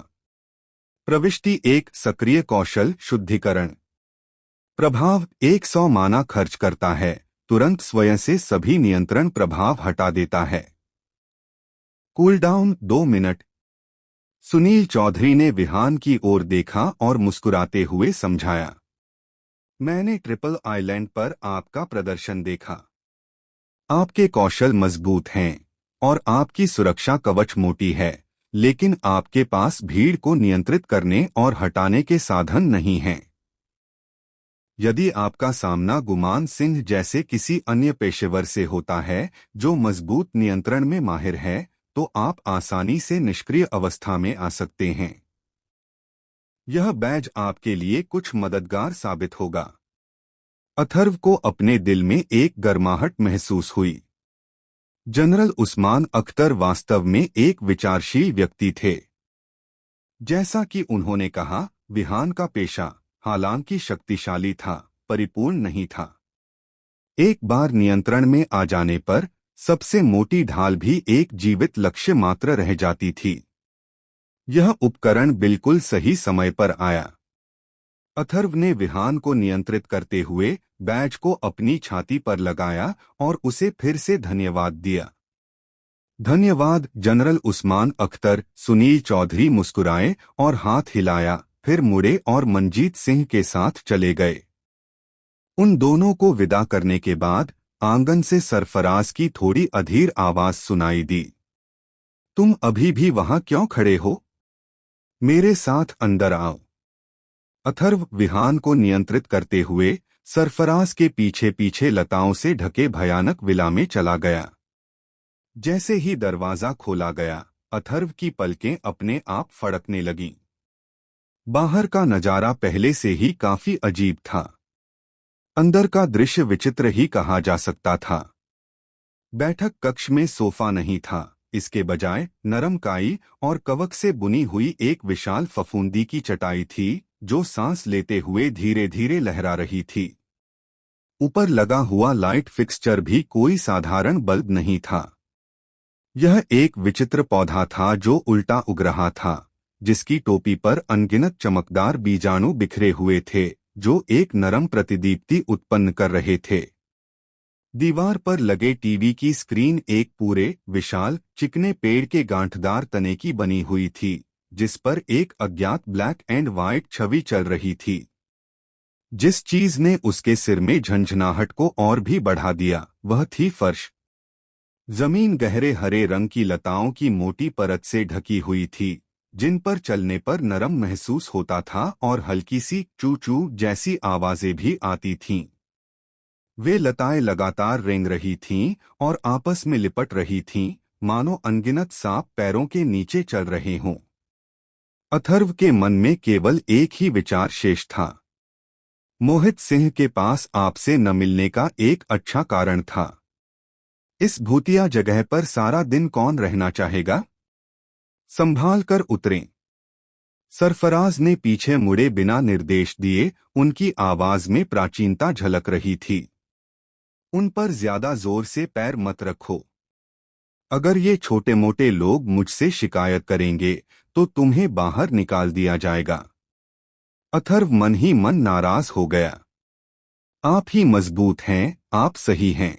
प्रविष्टि 1, सक्रिय कौशल, शुद्धिकरण। प्रभाव 100 माना खर्च करता है, तुरंत स्वयं से सभी नियंत्रण प्रभाव हटा देता है। Cooldown 2 minute. सुनील चौधरी ने विहान की ओर देखा और मुस्कुराते हुए समझाया। मैंने ट्रिपल आइलैंड पर आपका प्रदर्शन देखा। आपके कौशल मजबूत हैं और आपकी सुरक्षा कवच मोटी है, लेकिन आपके पास भीड़ को नियंत्रित करने और हटाने के साधन नहीं हैं। यदि आपका सामना गुमान सिंह जैसे किसी अन्य पेशेवर से होता है जो मजबूत नियंत्रण में माहिर है, तो आप आसानी से निष्क्रिय अवस्था में आ सकते हैं। यह बैज आपके लिए कुछ मददगार साबित होगा। अथर्व को अपने दिल में एक गर्माहट महसूस हुई। जनरल उस्मान अख्तर वास्तव में एक विचारशील व्यक्ति थे। जैसा कि उन्होंने कहा, विहान का पेशा, हालांकि शक्तिशाली था, परिपूर्ण नहीं था। एक बार नियंत्रण में आ जाने पर सबसे मोटी ढाल भी एक जीवित लक्ष्य मात्र रह जाती थी। यह उपकरण बिल्कुल सही समय पर आया। अथर्व ने विहान को नियंत्रित करते हुए बैज को अपनी छाती पर लगाया और उसे फिर से धन्यवाद दिया। धन्यवाद जनरल उस्मान अख्तर। सुनील चौधरी मुस्कुराए और हाथ हिलाया, फिर मुड़े और मनजीत सिंह के साथ चले गए। उन दोनों को विदा करने के बाद आंगन से सरफराज की थोड़ी अधीर आवाज सुनाई दी। तुम अभी भी वहां क्यों खड़े हो? मेरे साथ अंदर आओ। अथर्व विहान को नियंत्रित करते हुए सरफराज के पीछे पीछे लताओं से ढके भयानक विला में चला गया। जैसे ही दरवाजा खोला गया, अथर्व की पलकें अपने आप फड़कने लगीं। बाहर का नजारा पहले से ही काफी अजीब था। अंदर का दृश्य विचित्र ही कहा जा सकता था। बैठक कक्ष में सोफा नहीं था, इसके बजाय नरम काई और कवक से बुनी हुई एक विशाल फफूंदी की चटाई थी, जो सांस लेते हुए धीरे धीरे लहरा रही थी। ऊपर लगा हुआ लाइट फिक्सचर भी कोई साधारण बल्ब नहीं था। यह एक विचित्र पौधा था जो उल्टा उग रहा था, जिसकी टोपी पर अनगिनत चमकदार बीजाणु बिखरे हुए थे, जो एक नरम प्रतिदीप्ति उत्पन्न कर रहे थे। दीवार पर लगे टीवी की स्क्रीन एक पूरे विशाल चिकने पेड़ के गांठदार तने की बनी हुई थी, जिस पर एक अज्ञात ब्लैक एंड व्हाइट छवि चल रही थी। जिस चीज ने उसके सिर में झंझनाहट को और भी बढ़ा दिया वह थी फर्श। जमीन गहरे हरे रंग की लताओं की मोटी परत से ढकी हुई थी, जिन पर चलने पर नरम महसूस होता था और हल्की सी चू चू जैसी आवाजें भी आती थीं। वे लताएं लगातार रेंग रही थीं और आपस में लिपट रही थीं, मानो अनगिनत सांप पैरों के नीचे चल रहे हों। अथर्व के मन में केवल एक ही विचार शेष था। मोहित सिंह के पास आपसे न मिलने का एक अच्छा कारण था। इस भूतिया जगह पर सारा दिन कौन रहना चाहेगा? संभाल कर उतरें। सरफराज ने पीछे मुड़े बिना निर्देश दिए, उनकी आवाज में प्राचीनता झलक रही थी। उन पर ज्यादा जोर से पैर मत रखो। अगर ये छोटे मोटे लोग मुझसे शिकायत करेंगे तो तुम्हें बाहर निकाल दिया जाएगा। अथर्व मन ही मन नाराज हो गया। आप ही मजबूत हैं, आप सही हैं।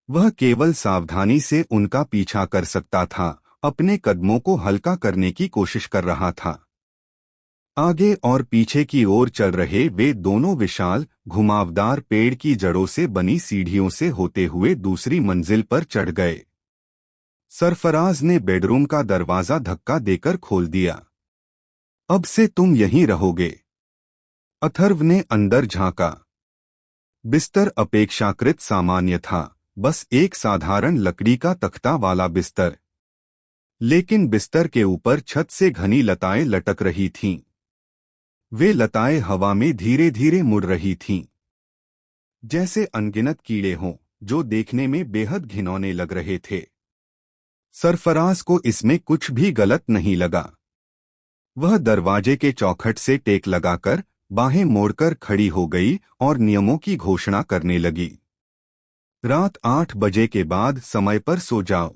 वह केवल सावधानी से उनका पीछा कर सकता था, अपने कदमों को हल्का करने की कोशिश कर रहा था। आगे और पीछे की ओर चल रहे वे दोनों विशाल घुमावदार पेड़ की जड़ों से बनी सीढ़ियों से होते हुए दूसरी मंजिल पर चढ़ गए। सरफराज ने बेडरूम का दरवाजा धक्का देकर खोल दिया। अब से तुम यहीं रहोगे। अथर्व ने अंदर झांका। बिस्तर अपेक्षाकृत सामान्य था, बस एक साधारण लकड़ी का तख्ता वाला बिस्तर। लेकिन बिस्तर के ऊपर छत से घनी लताएं लटक रही थीं। वे लताएं हवा में धीरे धीरे मुड़ रही थीं, जैसे अनगिनत कीड़े हों जो देखने में बेहद घिनौने लग रहे थे। सरफराज को इसमें कुछ भी गलत नहीं लगा। वह दरवाजे के चौखट से टेक लगाकर बाहें मोड़कर खड़ी हो गई और नियमों की घोषणा करने लगी। रात 8 बजे के बाद समय पर सो जाओ।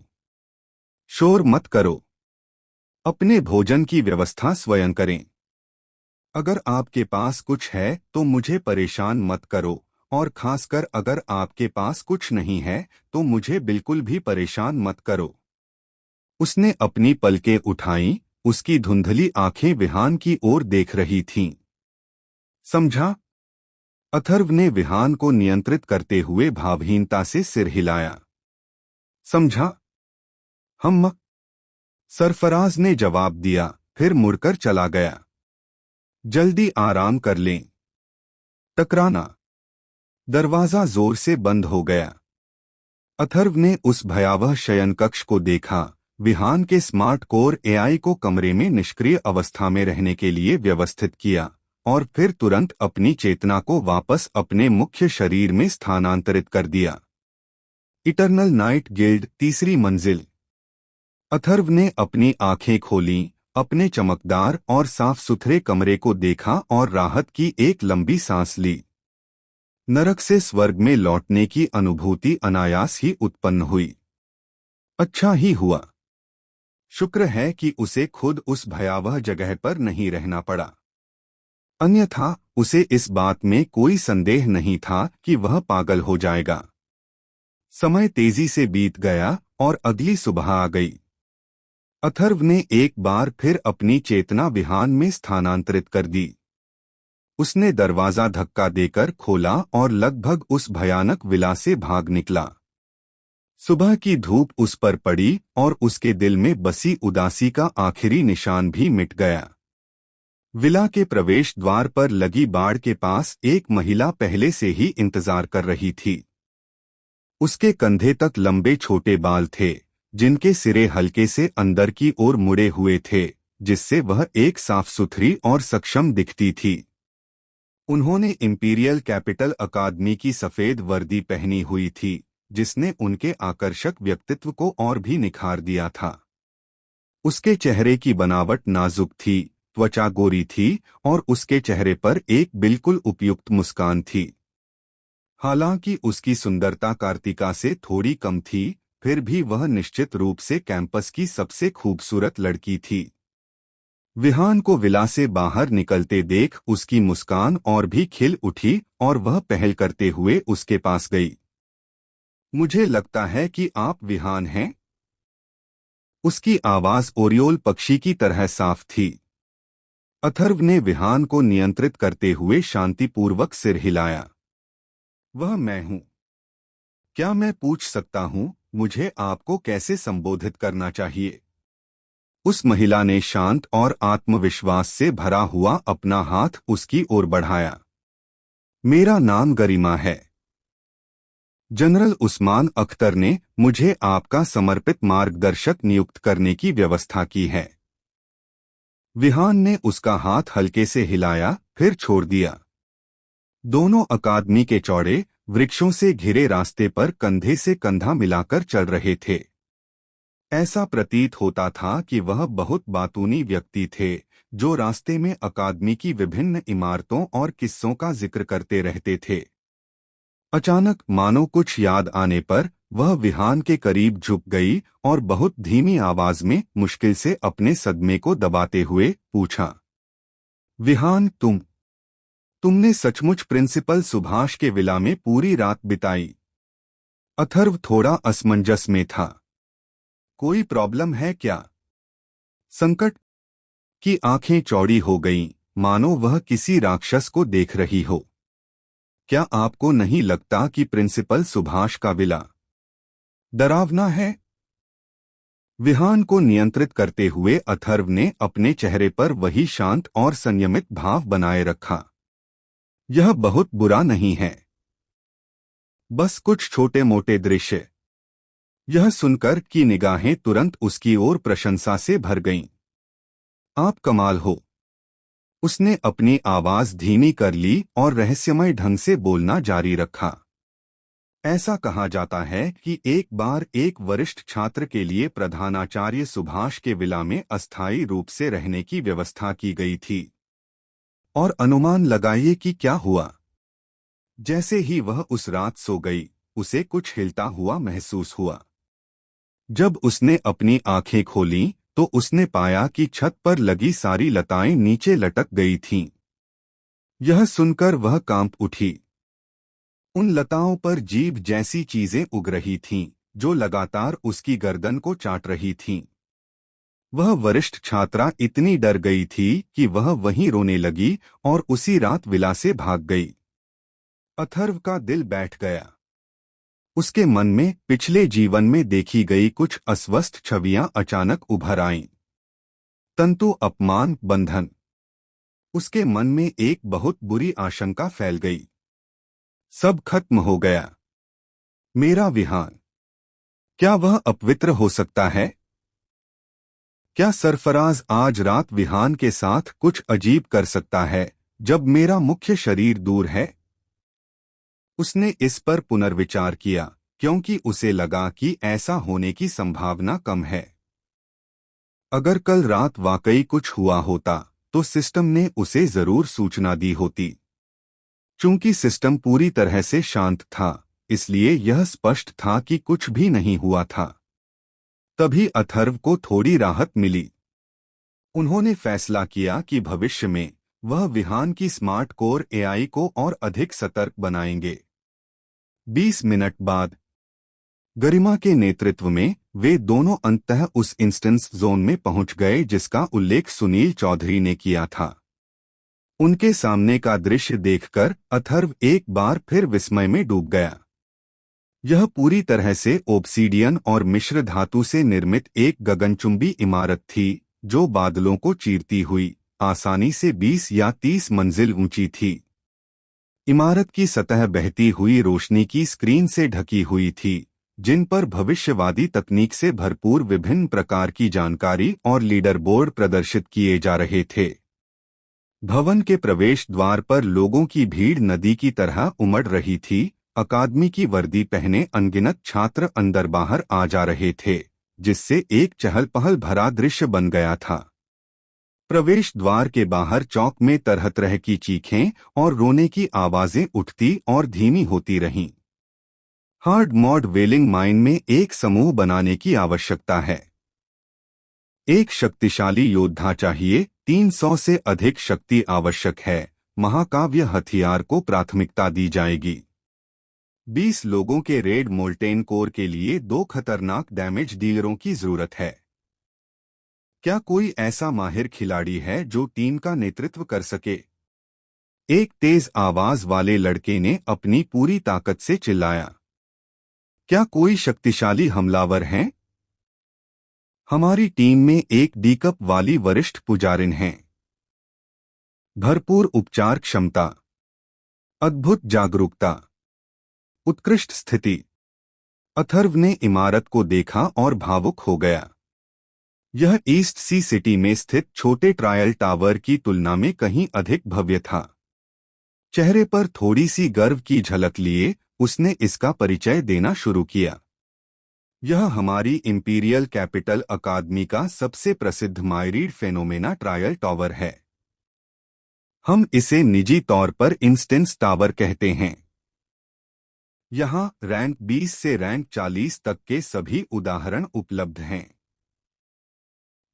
शोर मत करो। अपने भोजन की व्यवस्था स्वयं करें। अगर आपके पास कुछ है तो मुझे परेशान मत करो, और खासकर अगर आपके पास कुछ नहीं है तो मुझे बिल्कुल भी परेशान मत करो। उसने अपनी पलकें उठाईं, उसकी धुंधली आंखें विहान की ओर देख रही थीं। समझा? अथर्व ने विहान को नियंत्रित करते हुए भावहीनता से सिर हिलाया। समझा? हम। सरफराज ने जवाब दिया, फिर मुड़कर चला गया। जल्दी आराम कर लें। टकराना। दरवाजा जोर से बंद हो गया। अथर्व ने उस भयावह शयनकक्ष को देखा। विहान के स्मार्ट कोर एआई को कमरे में निष्क्रिय अवस्था में रहने के लिए व्यवस्थित किया और फिर तुरंत अपनी चेतना को वापस अपने मुख्य शरीर में स्थानांतरित कर दिया। इटर्नल नाइट गिल्ड, तीसरी मंजिल। अथर्व ने अपनी आंखें खोलीं, अपने चमकदार और साफ सुथरे कमरे को देखा और राहत की एक लंबी सांस ली। नरक से स्वर्ग में लौटने की अनुभूति अनायास ही उत्पन्न हुई। अच्छा ही हुआ। शुक्र है कि उसे खुद उस भयावह जगह पर नहीं रहना पड़ा। अन्यथा उसे इस बात में कोई संदेह नहीं था कि वह पागल हो जाएगा। समय तेजी से बीत गया और अगली सुबह आ गई। अथर्व ने एक बार फिर अपनी चेतना विहान में स्थानांतरित कर दी। उसने दरवाजा धक्का देकर खोला और लगभग उस भयानक विला से भाग निकला। सुबह की धूप उस पर पड़ी और उसके दिल में बसी उदासी का आखिरी निशान भी मिट गया। विला के प्रवेश द्वार पर लगी बाड़ के पास एक महिला पहले से ही इंतजार कर रही थी। उसके कंधे तक लंबे छोटे बाल थे, जिनके सिरे हल्के से अंदर की ओर मुड़े हुए थे, जिससे वह एक साफ सुथरी और सक्षम दिखती थी। उन्होंने इंपीरियल कैपिटल अकादमी की सफेद वर्दी पहनी हुई थी, जिसने उनके आकर्षक व्यक्तित्व को और भी निखार दिया था। उसके चेहरे की बनावट नाजुक थी, त्वचा गोरी थी और उसके चेहरे पर एक बिल्कुल उपयुक्त मुस्कान थी। हालांकि उसकी सुंदरता कार्तिका से थोड़ी कम थी, फिर भी वह निश्चित रूप से कैंपस की सबसे खूबसूरत लड़की थी। विहान को विला से बाहर निकलते देख उसकी मुस्कान और भी खिल उठी और वह पहल करते हुए उसके पास गई। मुझे लगता है कि आप विहान हैं। उसकी आवाज ओरियोल पक्षी की तरह साफ थी। अथर्व ने विहान को नियंत्रित करते हुए शांतिपूर्वक सिर हिलाया। वह मैं हूं। क्या मैं पूछ सकता हूं, मुझे आपको कैसे संबोधित करना चाहिए? उस महिला ने शांत और आत्मविश्वास से भरा हुआ अपना हाथ उसकी ओर बढ़ाया। मेरा नाम गरिमा है। जनरल उस्मान अख्तर ने मुझे आपका समर्पित मार्गदर्शक नियुक्त करने की व्यवस्था की है। विहान ने उसका हाथ हल्के से हिलाया, फिर छोड़ दिया। दोनों अकादमी के चौड़े वृक्षों से घिरे रास्ते पर कंधे से कंधा मिलाकर चल रहे थे। ऐसा प्रतीत होता था कि वह बहुत बातूनी व्यक्ति थे, जो रास्ते में अकादमी की विभिन्न इमारतों और किस्सों का जिक्र करते रहते थे। अचानक मानो कुछ याद आने पर वह विहान के करीब झुक गई और बहुत धीमी आवाज में मुश्किल से अपने सदमे को दबाते हुए पूछा, विहान तुमने सचमुच प्रिंसिपल सुभाष के विला में पूरी रात बिताई? अथर्व थोड़ा असमंजस में था। कोई प्रॉब्लम है क्या? संकट की आंखें चौड़ी हो गईं, मानो वह किसी राक्षस को देख रही हो। क्या आपको नहीं लगता कि प्रिंसिपल सुभाष का विला डरावना है? विहान को नियंत्रित करते हुए अथर्व ने अपने चेहरे पर वही शांत और संयमित भाव बनाए रखा। यह बहुत बुरा नहीं है, बस कुछ छोटे मोटे दृश्य। यह सुनकर कि निगाहें तुरंत उसकी ओर प्रशंसा से भर गईं। आप कमाल हो। उसने अपनी आवाज धीमी कर ली और रहस्यमय ढंग से बोलना जारी रखा। ऐसा कहा जाता है कि एक बार एक वरिष्ठ छात्र के लिए प्रधानाचार्य सुभाष के विला में अस्थायी रूप से रहने की व्यवस्था की गई थी। और अनुमान लगाइए कि क्या हुआ। जैसे ही वह उस रात सो गई, उसे कुछ हिलता हुआ महसूस हुआ। जब उसने अपनी आंखें खोलीं, तो उसने पाया कि छत पर लगी सारी लताएं नीचे लटक गई थीं। यह सुनकर वह कांप उठी। उन लताओं पर जीभ जैसी चीजें उग रही थीं, जो लगातार उसकी गर्दन को चाट रही थीं। वह वरिष्ठ छात्रा इतनी डर गई थी कि वह वहीं रोने लगी और उसी रात विला से भाग गई। अथर्व का दिल बैठ गया। उसके मन में पिछले जीवन में देखी गई कुछ अस्वस्थ छवियां अचानक उभर आईं। तंतु अपमान बंधन। उसके मन में एक बहुत बुरी आशंका फैल गई। सब खत्म हो गया। मेरा विहान, क्या वह अपवित्र हो सकता है? क्या सरफराज आज रात विहान के साथ कुछ अजीब कर सकता है, जब मेरा मुख्य शरीर दूर है? उसने इस पर पुनर्विचार किया, क्योंकि उसे लगा कि ऐसा होने की संभावना कम है। अगर कल रात वाकई कुछ हुआ होता, तो सिस्टम ने उसे जरूर सूचना दी होती। चूंकि सिस्टम पूरी तरह से शांत था, इसलिए यह स्पष्ट था कि कुछ भी नहीं हुआ था। तभी अथर्व को थोड़ी राहत मिली। उन्होंने फैसला किया कि भविष्य में वह विहान की स्मार्ट कोर एआई को और अधिक सतर्क बनाएंगे। 20 मिनट बाद गरिमा के नेतृत्व में वे दोनों अंततः उस इंस्टेंस जोन में पहुंच गए जिसका उल्लेख सुनील चौधरी ने किया था। उनके सामने का दृश्य देखकर अथर्व एक बार फिर विस्मय में डूब गया। यह पूरी तरह से ओब्सीडियन और मिश्र धातु से निर्मित एक गगनचुंबी इमारत थी, जो बादलों को चीरती हुई आसानी से 20 या 30 मंजिल ऊंची थी। इमारत की सतह बहती हुई रोशनी की स्क्रीन से ढकी हुई थी, जिन पर भविष्यवादी तकनीक से भरपूर विभिन्न प्रकार की जानकारी और लीडर बोर्ड प्रदर्शित किए जा रहे थे। भवन के प्रवेश द्वार पर लोगों की भीड़ नदी की तरह उमड़ रही थी। अकादमी की वर्दी पहने अनगिनत छात्र अंदर बाहर आ जा रहे थे, जिससे एक चहल पहल भरा दृश्य बन गया था। प्रवेश द्वार के बाहर चौक में तरह तरह की चीखें और रोने की आवाजें उठती और धीमी होती रहीं। हार्ड मॉड वेलिंग माइन में एक समूह बनाने की आवश्यकता है। एक शक्तिशाली योद्धा चाहिए, 300 से अधिक शक्ति आवश्यक है। महाकाव्य हथियार को प्राथमिकता दी जाएगी। 20 लोगों के रेड मोल्टेन कोर के लिए 2 खतरनाक डैमेज डीलरों की जरूरत है। क्या कोई ऐसा माहिर खिलाड़ी है जो टीम का नेतृत्व कर सके? एक तेज आवाज वाले लड़के ने अपनी पूरी ताकत से चिल्लाया। क्या कोई शक्तिशाली हमलावर हैं? हमारी टीम में एक डी-कप वाली वरिष्ठ पुजारिन हैं। भरपूर उपचार क्षमता, अद्भुत जागरूकता, उत्कृष्ट स्थिति। अथर्व ने इमारत को देखा और भावुक हो गया। यह ईस्ट सी सिटी में स्थित छोटे ट्रायल टावर की तुलना में कहीं अधिक भव्य था। चेहरे पर थोड़ी सी गर्व की झलक लिए उसने इसका परिचय देना शुरू किया। यह हमारी इंपीरियल कैपिटल अकादमी का सबसे प्रसिद्ध माइरीड फेनोमेना ट्रायल टावर है। हम इसे निजी तौर पर इंस्टेंस टावर कहते हैं। यहाँ रैंक 20 से रैंक 40 तक के सभी उदाहरण उपलब्ध हैं।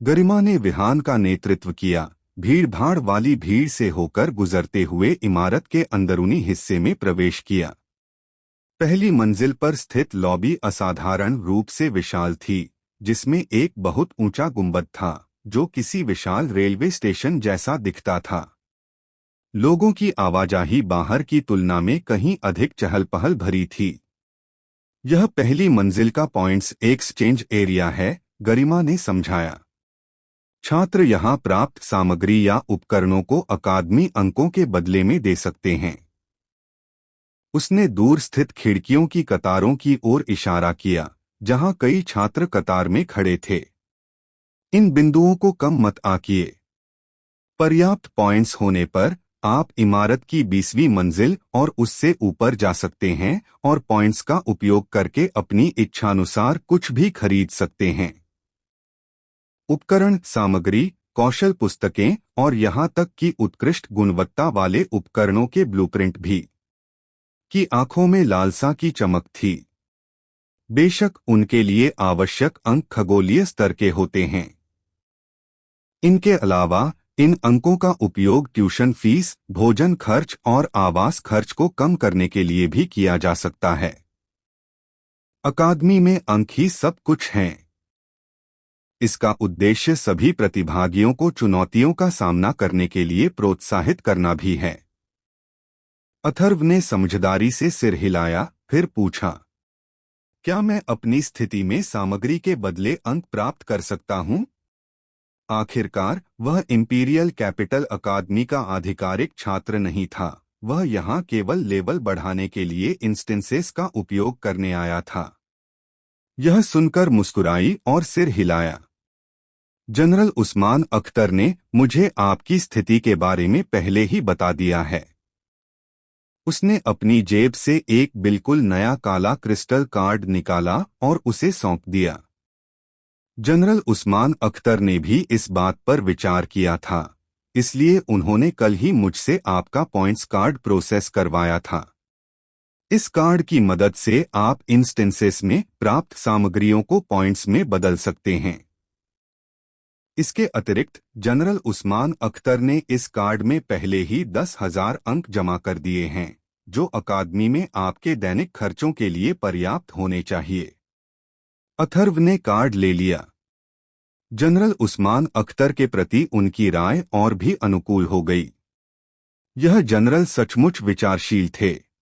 गरिमा ने विहान का नेतृत्व किया, भीड़-भाड़ वाली भीड़ से होकर गुजरते हुए इमारत के अंदरूनी हिस्से में प्रवेश किया। पहली मंजिल पर स्थित लॉबी असाधारण रूप से विशाल थी, जिसमें एक बहुत ऊंचा गुंबद था जो किसी विशाल रेलवे स्टेशन जैसा दिखता था। लोगों की आवाजाही बाहर की तुलना में कहीं अधिक चहल-पहल भरी थी। यह पहली मंजिल का पॉइंट्स एक्सचेंज एरिया है, गरिमा ने समझाया। छात्र यहां प्राप्त सामग्री या उपकरणों को अकादमी अंकों के बदले में दे सकते हैं। उसने दूर स्थित खिड़कियों की कतारों की ओर इशारा किया, जहां कई छात्र कतार में खड़े थे। इन बिंदुओं को कम मत आंकिए। पर्याप्त पॉइंट्स होने पर आप इमारत की 20वीं मंजिल और उससे ऊपर जा सकते हैं और पॉइंट्स का उपयोग करके अपनी इच्छानुसार कुछ भी खरीद सकते हैं। उपकरण, सामग्री, कौशल पुस्तकें और यहां तक कि उत्कृष्ट गुणवत्ता वाले उपकरणों के ब्लूप्रिंट भी। की आंखों में लालसा की चमक थी। बेशक उनके लिए आवश्यक अंक खगोलीय स्तर के होते हैं। इनके अलावा इन अंकों का उपयोग ट्यूशन फीस, भोजन खर्च और आवास खर्च को कम करने के लिए भी किया जा सकता है। अकादमी में अंक ही सब कुछ हैं। इसका उद्देश्य सभी प्रतिभागियों को चुनौतियों का सामना करने के लिए प्रोत्साहित करना भी है। अथर्व ने समझदारी से सिर हिलाया, फिर पूछा, क्या मैं अपनी स्थिति में सामग्री के बदले अंक प्राप्त कर सकता हूं? आखिरकार वह इंपीरियल कैपिटल अकादमी का आधिकारिक छात्र नहीं था, वह यहां केवल लेवल बढ़ाने के लिए इंस्टेंसेस का उपयोग करने आया था। यह सुनकर मुस्कुराई और सिर हिलाया। जनरल उस्मान अख्तर ने मुझे आपकी स्थिति के बारे में पहले ही बता दिया है। उसने अपनी जेब से एक बिल्कुल नया काला क्रिस्टल कार्ड निकाला और उसे सौंप दिया। जनरल उस्मान अख्तर ने भी इस बात पर विचार किया था, इसलिए उन्होंने कल ही मुझसे आपका पॉइंट्स कार्ड प्रोसेस करवाया था। इस कार्ड की मदद से आप इंस्टेंसेस में प्राप्त सामग्रियों को पॉइंट्स में बदल सकते हैं। इसके अतिरिक्त जनरल उस्मान अख्तर ने इस कार्ड में पहले ही 10,000 अंक जमा कर दिए हैं, जो अकादमी में आपके दैनिक खर्चों के लिए पर्याप्त होने चाहिए। अथर्व ने कार्ड ले लिया। जनरल उस्मान अख्तर के प्रति उनकी राय और भी अनुकूल हो गई। यह जनरल सचमुच विचारशील थे।